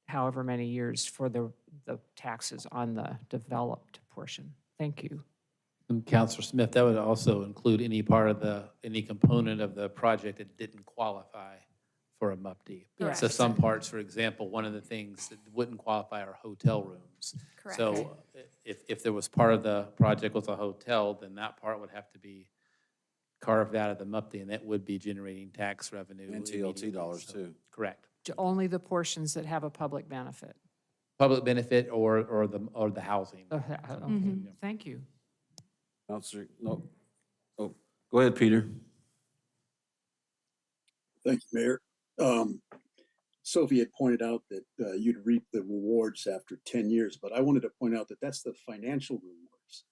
however many years for the taxes on the developed portion. Thank you. And Counselor Smith, that would also include any any component of the project that didn't qualify for a MUPD. Correct. So some parts, for example, one of the things that wouldn't qualify are hotel rooms. Correct. So if there was part of the project was a hotel, then that part would have to be carved out of the MUPD, and that would be generating tax revenue. And TLT immediately. dollars So, too. Correct. Only the portions that have a public benefit. Public benefit or the housing. Okay, thank you. Counselor, no. Oh, go ahead, Peter. Thank you, Mayor. Sophie had pointed out that you'd reap the rewards after 10 years, but I wanted to point out that that's the financial rewards.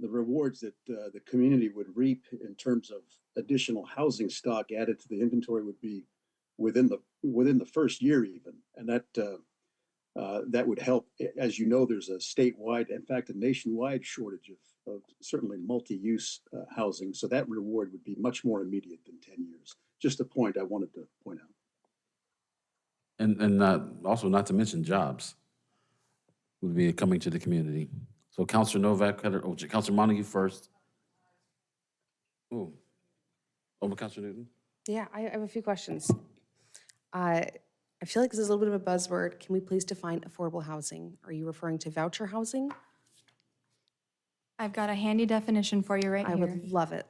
The rewards that the community would reap in terms of additional housing stock added to the inventory would be within the first year even, and that would help. As you know, there's a statewide, in fact, a nationwide shortage of certainly multi-use housing, so that reward would be much more immediate than 10 years. Just a point I wanted to point out. And also not to mention jobs would be coming to the community. So Counselor Novak, Counselor Montague first. Ooh. Oh, Counselor Newton? Yeah, I have a few questions. I feel like this is a little bit of a buzzword. Can we please define affordable housing? Are you referring to voucher housing? I've got a handy definition for you right I here. would love it.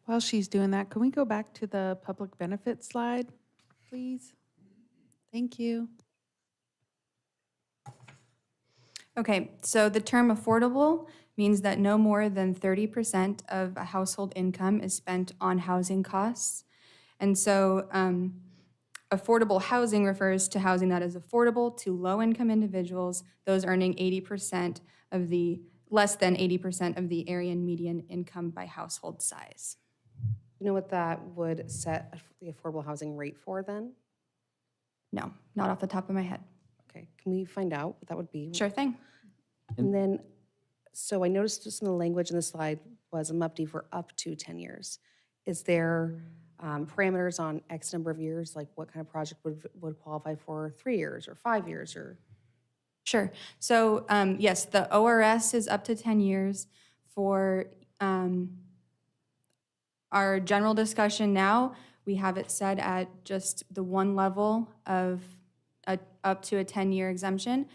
While she's doing that, can we go back to the public benefit slide, please? Thank you. Okay, so the term affordable means that no more than 30% of a household income is spent on housing costs. And so affordable housing refers to housing that is affordable to low-income individuals, those earning 80% of the, less than 80% of the area median income by household size. You know what that would set the affordable housing rate for then? No, not off the top of my head. Okay, can we find out what that would be? Sure thing. And then, so I noticed just in the language in the slide was a MUPD for up to 10 years. Is there parameters on X number of years? Like what kind of project would qualify for 3 years or 5 years or? Sure. So yes, the ORS is up to 10 years. For our general discussion now, we have it set at just the one level of up to a 10-year exemption.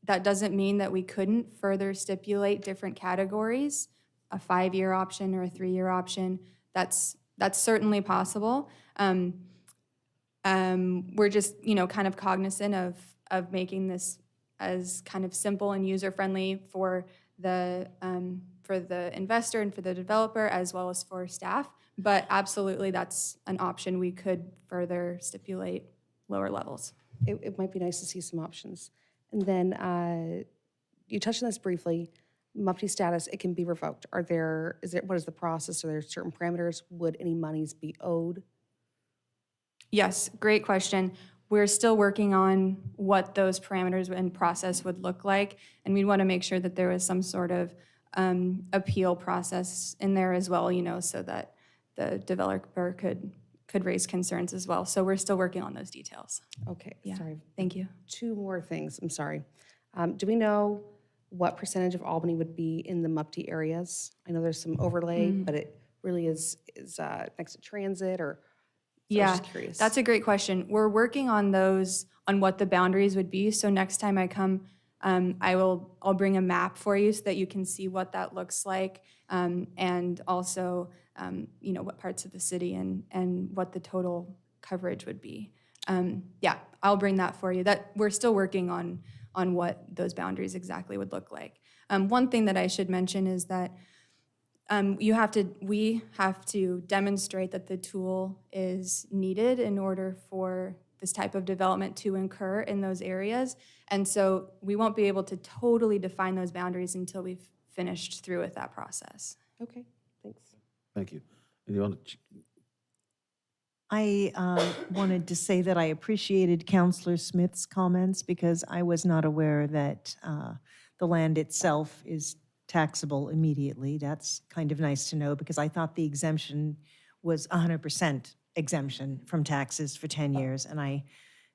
That doesn't mean that we couldn't further stipulate different categories, a 5-year option or a 3-year option. That's certainly possible. We're just, kind of cognizant of making this as kind of simple and user-friendly for the investor and for the developer, as well as for staff. But absolutely, that's an option. We could further stipulate lower levels. It might be nice to see some options. And then you touched on this briefly, MUPD status, it can be revoked. What is the process? Are there certain parameters? Would any monies be owed? Yes, great question. We're still working on what those parameters and process would look like, and we'd want to make sure that there was some sort of appeal process in there as well, so that the developer could raise concerns as well. So we're still working on those details. Okay, Yeah. sorry. Thank you. 2 more things, I'm sorry. Do we know what percentage of Albany would be in the MUPD areas? I know there's some overlay, but it really is next to transit or? So I was Yeah, just curious. that's a great question. We're working on those, on what the boundaries would be. So next time I come, I'll bring a map for you so that you can see what that looks like, and also, what parts of the city and what the total coverage would be. Yeah, I'll bring that for you. That we're still working on what those boundaries exactly would look like. One thing that I should mention is that we have to demonstrate that the tool is needed in order for this type of development to occur in those areas. And so we won't be able to totally define those boundaries until we've finished through with that process. Okay, thanks. Thank you. Anyone? I wanted to say that I appreciated Counselor Smith's comments because I was not aware that the land itself is taxable immediately. That's kind of nice to know because I thought the exemption was 100% exemption from taxes for 10 years, and I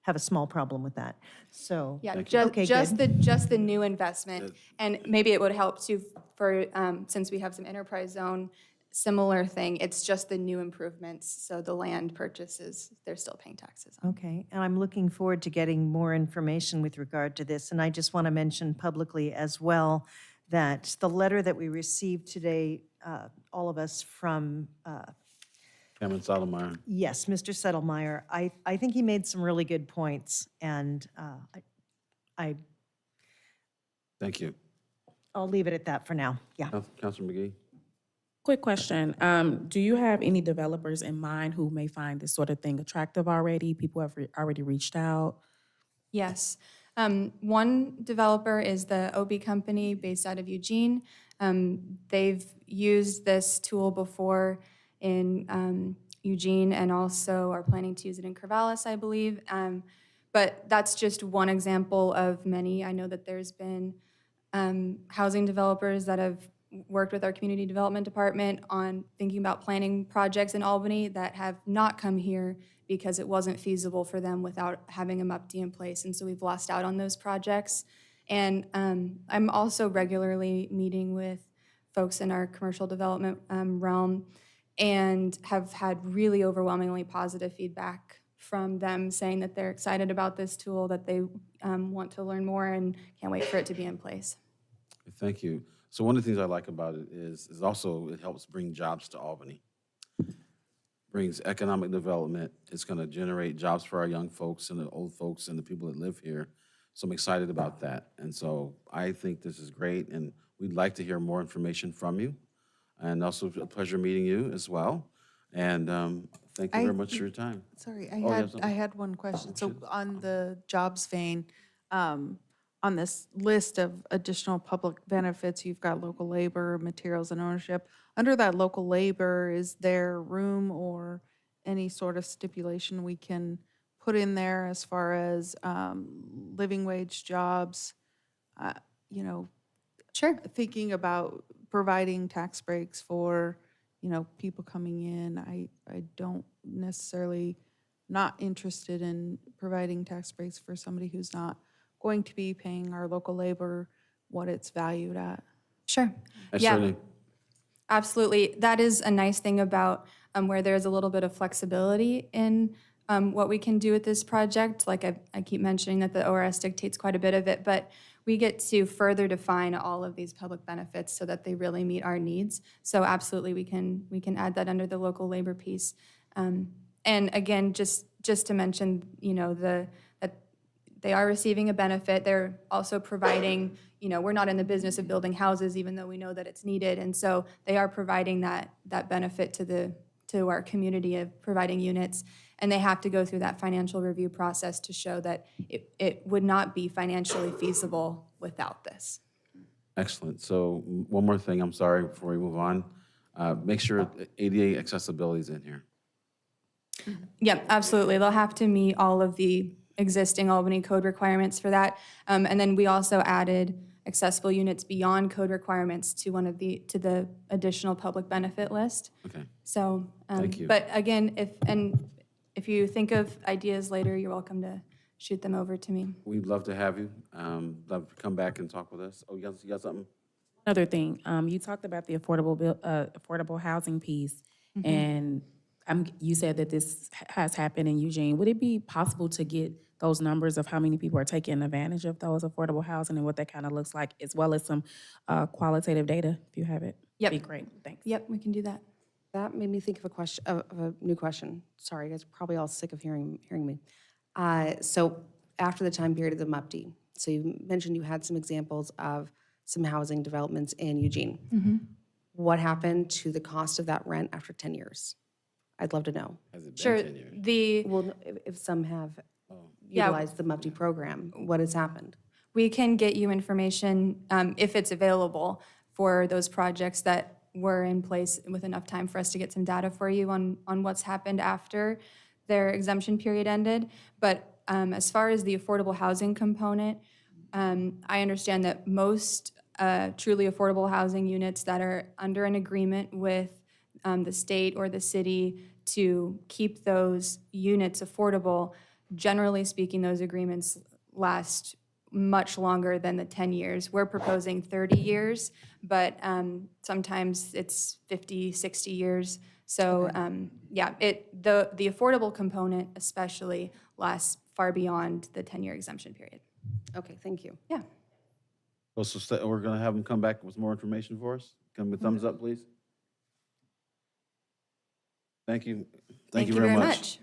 have a small problem with that. So, Yeah, okay, just good. the new investment, and maybe it would help too for since we have some enterprise zone, similar thing. It's just the new improvements. So the land purchases, they're still paying taxes on. Okay, and I'm looking forward to getting more information with regard to this. And I just want to mention publicly as well that the letter that we received today, all of us from Cameron Sotomayor. yes, Mr. Settlemyer, I think he made some really good points, and Thank you. I'll leave it at that for now. Yeah. Councilor McGee? Quick question. Do you have any developers in mind who may find this sort of thing attractive already? People have already reached out? Yes. One developer is the OB company based out of Eugene. They've used this tool before in Eugene and also are planning to use it in Corvallis, I believe. But that's just one example of many. I know that there's been housing developers that have worked with our community development department on thinking about planning projects in Albany that have not come here because it wasn't feasible for them without having a MUPD in place. And so we've lost out on those projects. And I'm also regularly meeting with folks in our commercial development realm and have had really overwhelmingly positive feedback from them saying that they're excited about this tool, that they want to learn more and can't wait for it to be in place. Thank you. So one of the things I like about it is also it helps bring jobs to Albany. Brings economic development. It's going to generate jobs for our young folks and the old folks and the people that live here. So I'm excited about that. And so I think this is great, and we'd like to hear more information from you. And also a pleasure meeting you as well. And thank you very much for your time. Sorry, Oh, you have I something? had one question. So on the jobs vein, on this list of additional public benefits, you've got local labor, materials, and ownership. Under that local labor, is there room or any sort of stipulation we can put in there as far as living wage jobs? You know, sure. Thinking about providing tax breaks for, you know, people coming in. I don't necessarily not interested in providing tax breaks for somebody who's not going to be paying our local labor what it's valued at. Sure. Yeah, absolutely. That is a nice thing about where there's a little bit of flexibility in what we can do with this project. Like I keep mentioning that the ORS dictates quite a bit of it, but we get to further define all of these public benefits so that they really meet our needs. So absolutely, we can add that under the local labor piece. And again, just to mention, you know, that they are receiving a benefit. They're also providing, you know, we're not in the business of building houses, even though we know that it's needed. And so they are providing that benefit to our community of providing units. And they have to go through that financial review process to show that it would not be financially feasible without this. Excellent. So one more thing, I'm sorry, before we move on. Make sure ADA accessibility is in here. Yeah, absolutely. They'll have to meet all of the existing Albany code requirements for that. And then we also added accessible units beyond code requirements to the additional public benefit list. Okay. So, Thank you. But again, if you think of ideas later, you're welcome to shoot them over to me. We'd love to have you. Love to come back and talk with us. Oh, you got something? Another thing, you talked about the affordable housing piece, and you said that this has happened in Eugene. Would it be possible to get those numbers of how many people are taking advantage of those affordable housing and what that kind of looks like, as well as some qualitative data, if you have it? Yep. Be great. Thanks. Yep, we can do that. That made me think of a new question. Sorry, you guys are probably all sick of hearing me. So after the time period of the MUPD, so you mentioned you had some examples of some housing developments in Eugene. What happened to the cost of that rent after 10 years? I'd love to know. Has it been Sure. 10 years? Well, if some have utilized the MUPD program, what has happened? We can get you information, if it's available, for those projects that were in place with enough time for us to get some data for you on what's happened after their exemption period ended. But as far as the affordable housing component, I understand that most truly affordable housing units that are under an agreement with the state or the city to keep those units affordable, generally speaking, those agreements last much longer than the 10 years. We're proposing 30 years, but sometimes it's 50, 60 years. So yeah, the affordable component especially lasts far beyond the 10-year exemption period. Okay, thank you. Yeah. Oh, so we're going to have them come back with more information for us? Come with thumbs up, please. Thank you. Thank you very much.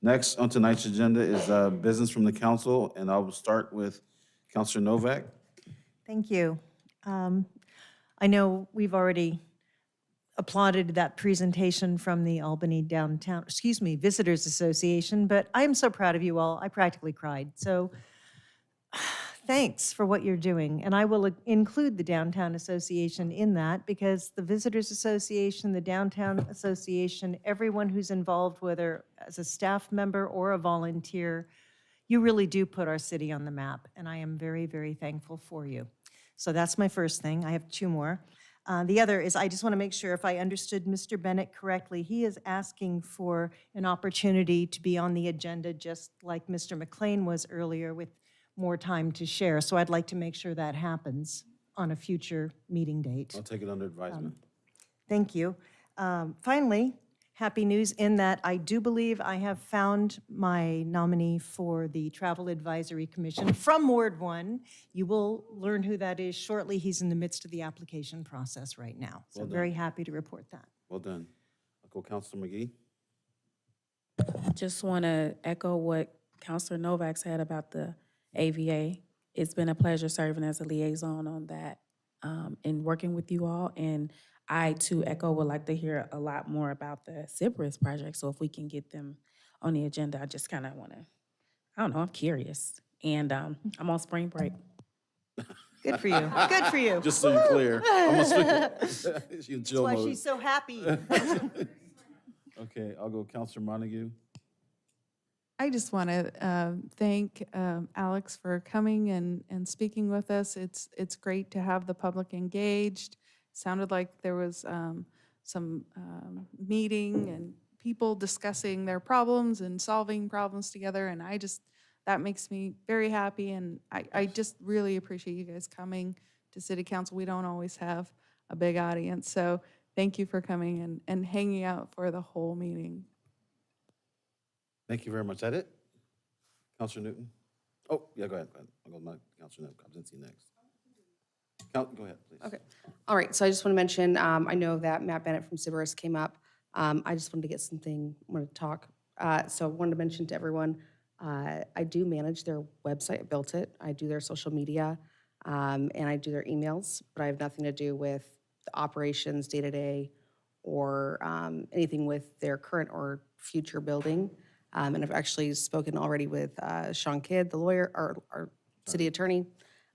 Next on tonight's agenda is business from the council, and I will start with Councilor Novak. Thank you. I know we've already applauded that presentation from the Albany Visitors Association, but I am so proud of you all. I practically cried. So thanks for what you're doing. And I will include the Downtown Association in that, because the Visitors Association, the Downtown Association, everyone who's involved, whether as a staff member or a volunteer, you really do put our city on the map. And I am very, very thankful for you. So that's my first thing. I have two more. The other is, I just want to make sure if I understood Mr. Bennett correctly, he is asking for an opportunity to be on the agenda, just like Mr. McLean was earlier, with more time to share. So I'd like to make sure that happens on a future meeting date. I'll take it under advisement. Thank you. Finally, happy news in that I do believe I have found my nominee for the Travel Advisory Commission from Ward 1. You will learn who that is shortly. He's in the midst of the application process right now. So Well done. very happy to report that. Well done. I'll go Councilor McGee. Just want to echo what Councilor Novak said about the AVA. It's been a pleasure serving as a liaison on that and working with you all. And I, too, echo, would like to hear a lot more about the Cypress project. So if we can get them on the agenda, I just kind of want to, I don't know, I'm curious. And I'm on spring break. Good for you. Good for you. Just so you're clear. That's You chill why mode. she's so happy. Okay, I'll go Councilor Montague. I just want to thank Alex for coming and speaking with us. It's great to have the public engaged. Sounded like there was some meeting and people discussing their problems and solving problems together, and that makes me very happy, and I just really appreciate you guys coming to City Council. We don't always have a big audience, so thank you for coming and hanging out for the whole meeting. Thank you very much. Is that it? Councilor Newton? Oh, yeah, go ahead. I'll go with Councilor Kopczynski next. Go ahead, please. Okay. All right, so I just want to mention, I know that Matt Bennett from Sybaris came up. I just wanted to get wanted to talk. So I wanted to mention to everyone, I do manage their website, I built it. I do their social media, and I do their emails, but I have nothing to do with the operations day-to-day or anything with their current or future building. And I've actually spoken already with Sean Kidd, the lawyer, our city attorney,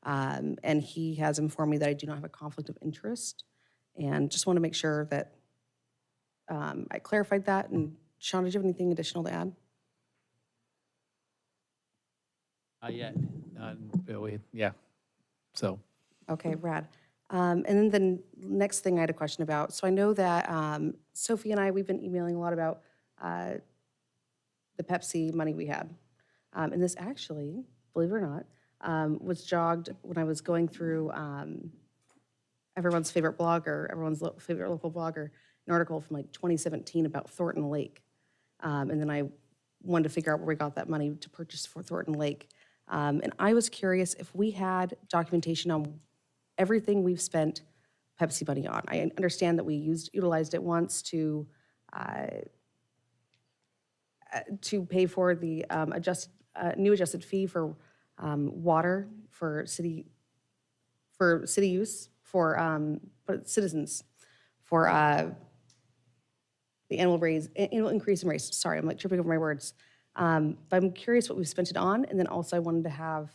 and he has informed me that I do not have a conflict of interest. And just want to make sure that I clarified that. And Sean, did you have anything additional to add? Not yet. Yeah. So. Okay, rad. And then the next thing I had a question about. So I know that Sophie and I, we've been emailing a lot about the Pepsi money we had. And this actually, believe it or not, was jogged when I was going through everyone's favorite blogger, everyone's favorite local blogger, an article from like 2017 about Thornton Lake. And then I wanted to figure out where we got that money to purchase for Thornton Lake. And I was curious if we had documentation on everything we've spent Pepsi money on. I understand that we utilized it once to pay for the new adjusted fee for water for city use for citizens for the annual increase in rates. Sorry, I'm like tripping over my words. But I'm curious what we've spent it on, and then also I wanted to have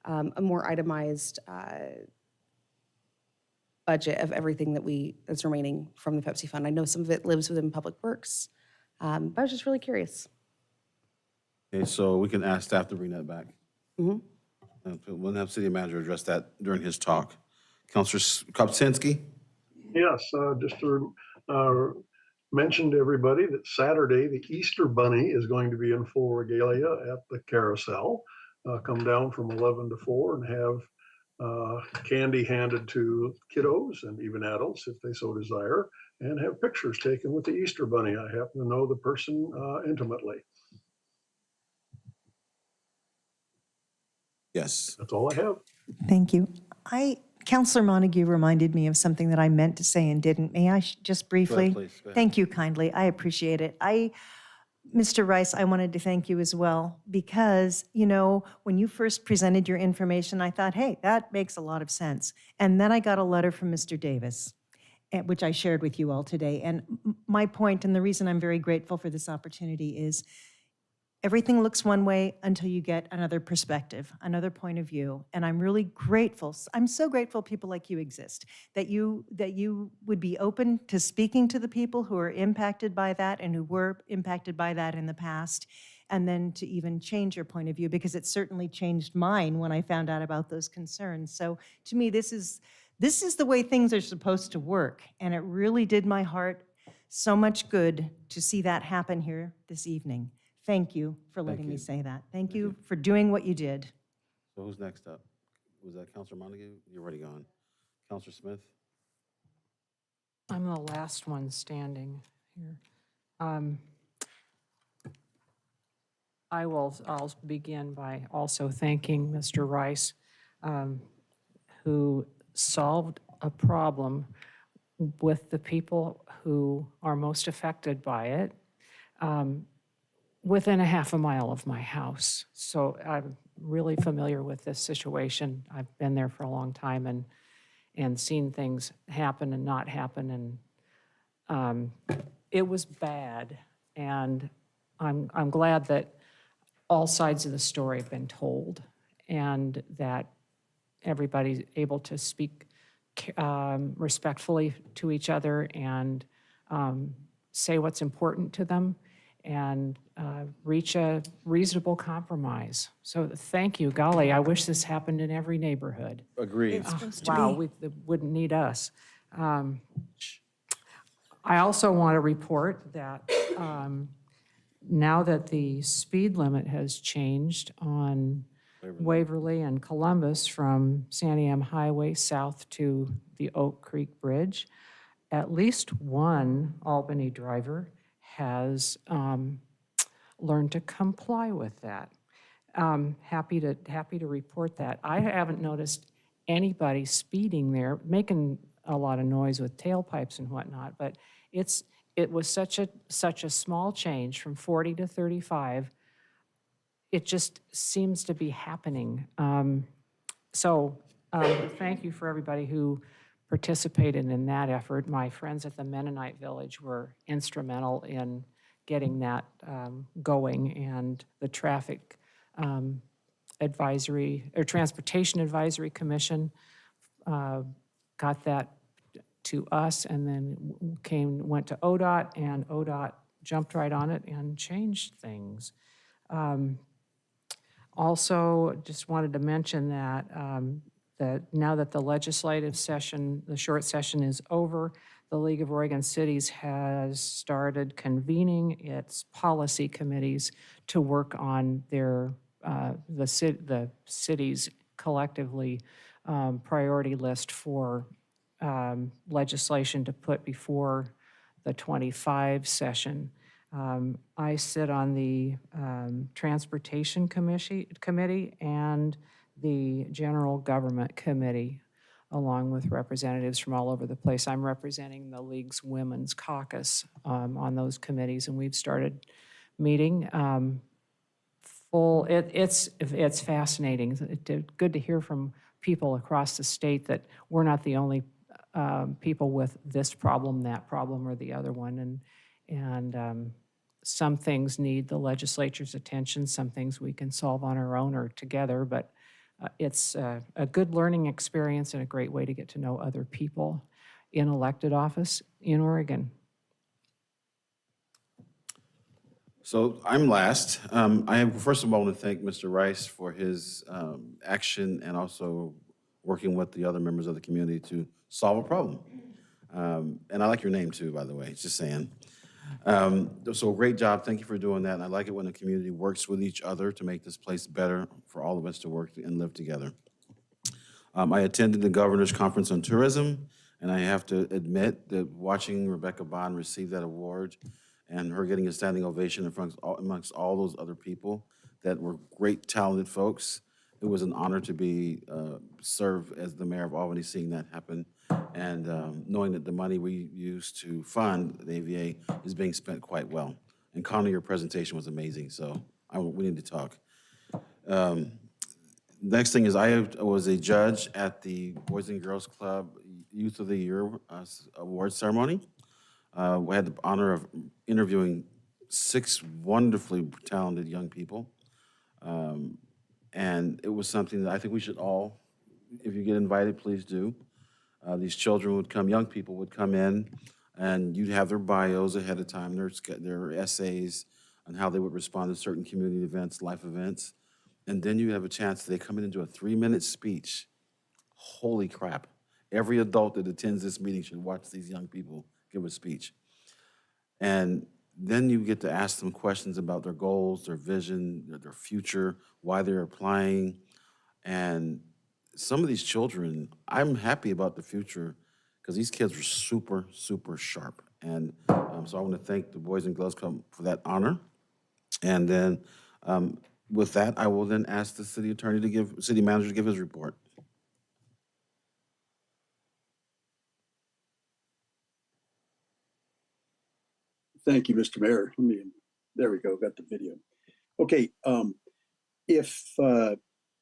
a more itemized budget of everything that's remaining from the Pepsi fund. I know some of it lives within Public Works, but I was just really curious. Okay, so we can ask staff to bring that back. Mm-hmm. We'll have city manager address that during his talk. Councilor Kopczynski? Yes, just to mention to everybody that Saturday, the Easter Bunny is going to be in full regalia at the carousel. Come down from 11 to 4 and have candy handed to kiddos and even adults if they so desire, and have pictures taken with the Easter Bunny. I happen to know the person intimately. Yes. That's all I have. Thank you. Councilor Montague reminded me of something that I meant to say and didn't. May I just briefly? Go ahead, please. Go ahead. Thank you kindly. I appreciate it. Mr. Rice, I wanted to thank you as well because, when you first presented your information, I thought, hey, that makes a lot of sense. And then I got a letter from Mr. Davis, which I shared with you all today. And my point, and the reason I'm very grateful for this opportunity, is everything looks one way until you get another perspective, another point of view. And I'm really grateful. I'm so grateful people like you exist, that you would be open to speaking to the people who are impacted by that and who were impacted by that in the past, and then to even change your point of view, because it certainly changed mine when I found out about those concerns. So to me, this is This is the way things are supposed to work, and it really did my heart so much good to see that happen here this evening. Thank you for letting me you. say that. Thank you for doing what you did. So who's next up? Was that Counselor Montague? You're already gone. Counselor Smith? I'm the last one standing here. I'll begin by also thanking Mr. Rice, who solved a problem with the people who are most affected by it, within a half a mile of my house. So I'm really familiar with this situation. I've been there for a long time and seen things happen and not happen, and it was bad. And I'm glad that all sides of the story have been told, and that everybody's able to speak respectfully to each other and say what's important to them and reach a reasonable compromise. So thank you. Golly, I wish this happened in every neighborhood. Agreed. It's supposed to Wow, be. they wouldn't need us. I also want to report that now that the speed limit has changed on Waverly and Columbus from Sandy M Highway south to the Oak Creek Bridge, at least one Albany driver has learned to comply with that. Happy to report that. I haven't noticed anybody speeding there, making a lot of noise with tailpipes and whatnot, but it was such a small change from 40 to 35. It just seems to be happening. Thank you for everybody who participated in that effort. My friends at the Mennonite Village were instrumental in getting that going, and the Traffic Advisory, or Transportation Advisory Commission got that to us, and then went to ODOT, and ODOT jumped right on it and changed things. Also, just wanted to mention that that now that the legislative session, the short session is over, the League of Oregon Cities has started convening its policy committees to work on their the city's collectively priority list for legislation to put before the 25 session. I sit on the Transportation Committee and the General Government Committee, along with representatives from all over the place. I'm representing the League's Women's Caucus on those committees, and we've started meeting. It's fascinating. It's good to hear from people across the state that we're not the only people with this problem, that problem, or the other one, and some things need the legislature's attention, some things we can solve on our own or together, but it's a good learning experience and a great way to get to know other people in elected office in Oregon. So I'm last. First of all, want to thank Mr. Rice for his action and also working with the other members of the community to solve a problem. And I like your name too, by the way, just saying. So great job. Thank you for doing that. And I like it when the community works with each other to make this place better for all of us to work and live together. I attended the Governor's Conference on Tourism, and I have to admit that watching Rebecca Bond receive that award and her getting a standing ovation amongst all those other people that were great, talented folks, it was an honor to be serve as the mayor of Albany, seeing that happen, and knowing that the money we use to fund the AVA is being spent quite well. And Connor, your presentation was amazing, so we need to talk. Next thing is I was a judge at the Boys and Girls Club Youth of the Year Awards ceremony. We had the honor of interviewing 6 wonderfully talented young people. And it was something that I think we should all, if you get invited, please do. These children would come, young people would come in, and you'd have their bios ahead of time, their essays on how they would respond to certain community events, life events. And then you have a chance, they come in and do a 3-minute speech. Holy crap. every adult that attends this meeting should watch these young people give a speech. And then you get to ask them questions about their goals, their vision, their future, why they're applying. And some of these children, I'm happy about the future because these kids are super, super sharp. And so I want to thank the Boys and Girls Club for that honor. And then with that, I will then ask the city manager to give his report. Thank you, Mr. Mayor. There we go, got the video. Okay, if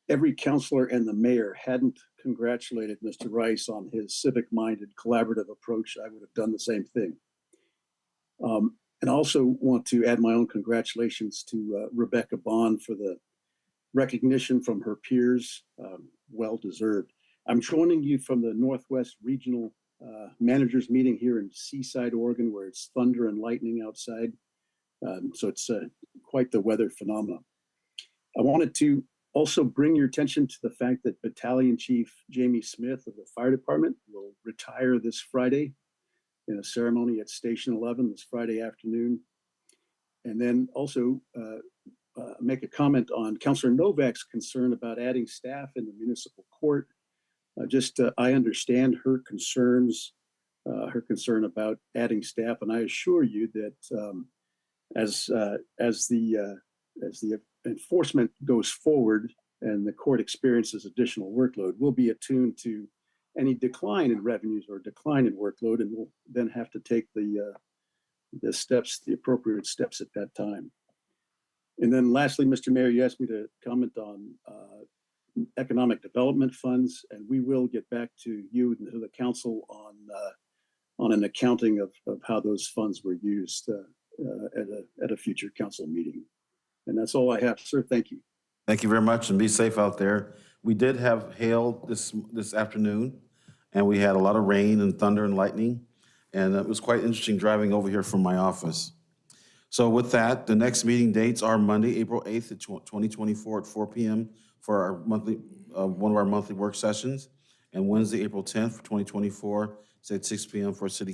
every counselor and the mayor hadn't congratulated Mr. Rice on his civic-minded collaborative approach, I would have done the same thing. And I also want to add my own congratulations to Rebecca Bond for the recognition from her peers, well-deserved. I'm joining you from the Northwest Regional Managers Meeting here in Seaside, Oregon, where it's thunder and lightning outside. So it's quite the weather phenomenon. I wanted to also bring your attention to the fact that Battalion Chief Jamie Smith of the Fire Department will retire this Friday in a ceremony at Station 11 this Friday afternoon. And then also make a comment on Councilor Novak's concern about adding staff in the municipal court. I understand her concerns, her concern about adding staff, and I assure you that as the enforcement goes forward and the court experiences additional workload, we'll be attuned to any decline in revenues or decline in workload, and we'll then have to take the appropriate steps at that time. And then lastly, Mr. Mayor, you asked me to comment on economic development funds, and we will get back to you and to the council on an accounting of how those funds were used at a future council meeting. And that's all I have, sir. Thank you. Thank you very much, and be safe out there. We did have hail this afternoon, and we had a lot of rain and thunder and lightning, and it was quite interesting driving over here from my office. So with that, the next meeting dates are Monday, April 8th, 2024 at 4 p.m. for our one of our monthly work sessions, and Wednesday, April 10th, 2024, at 6 p.m. for a city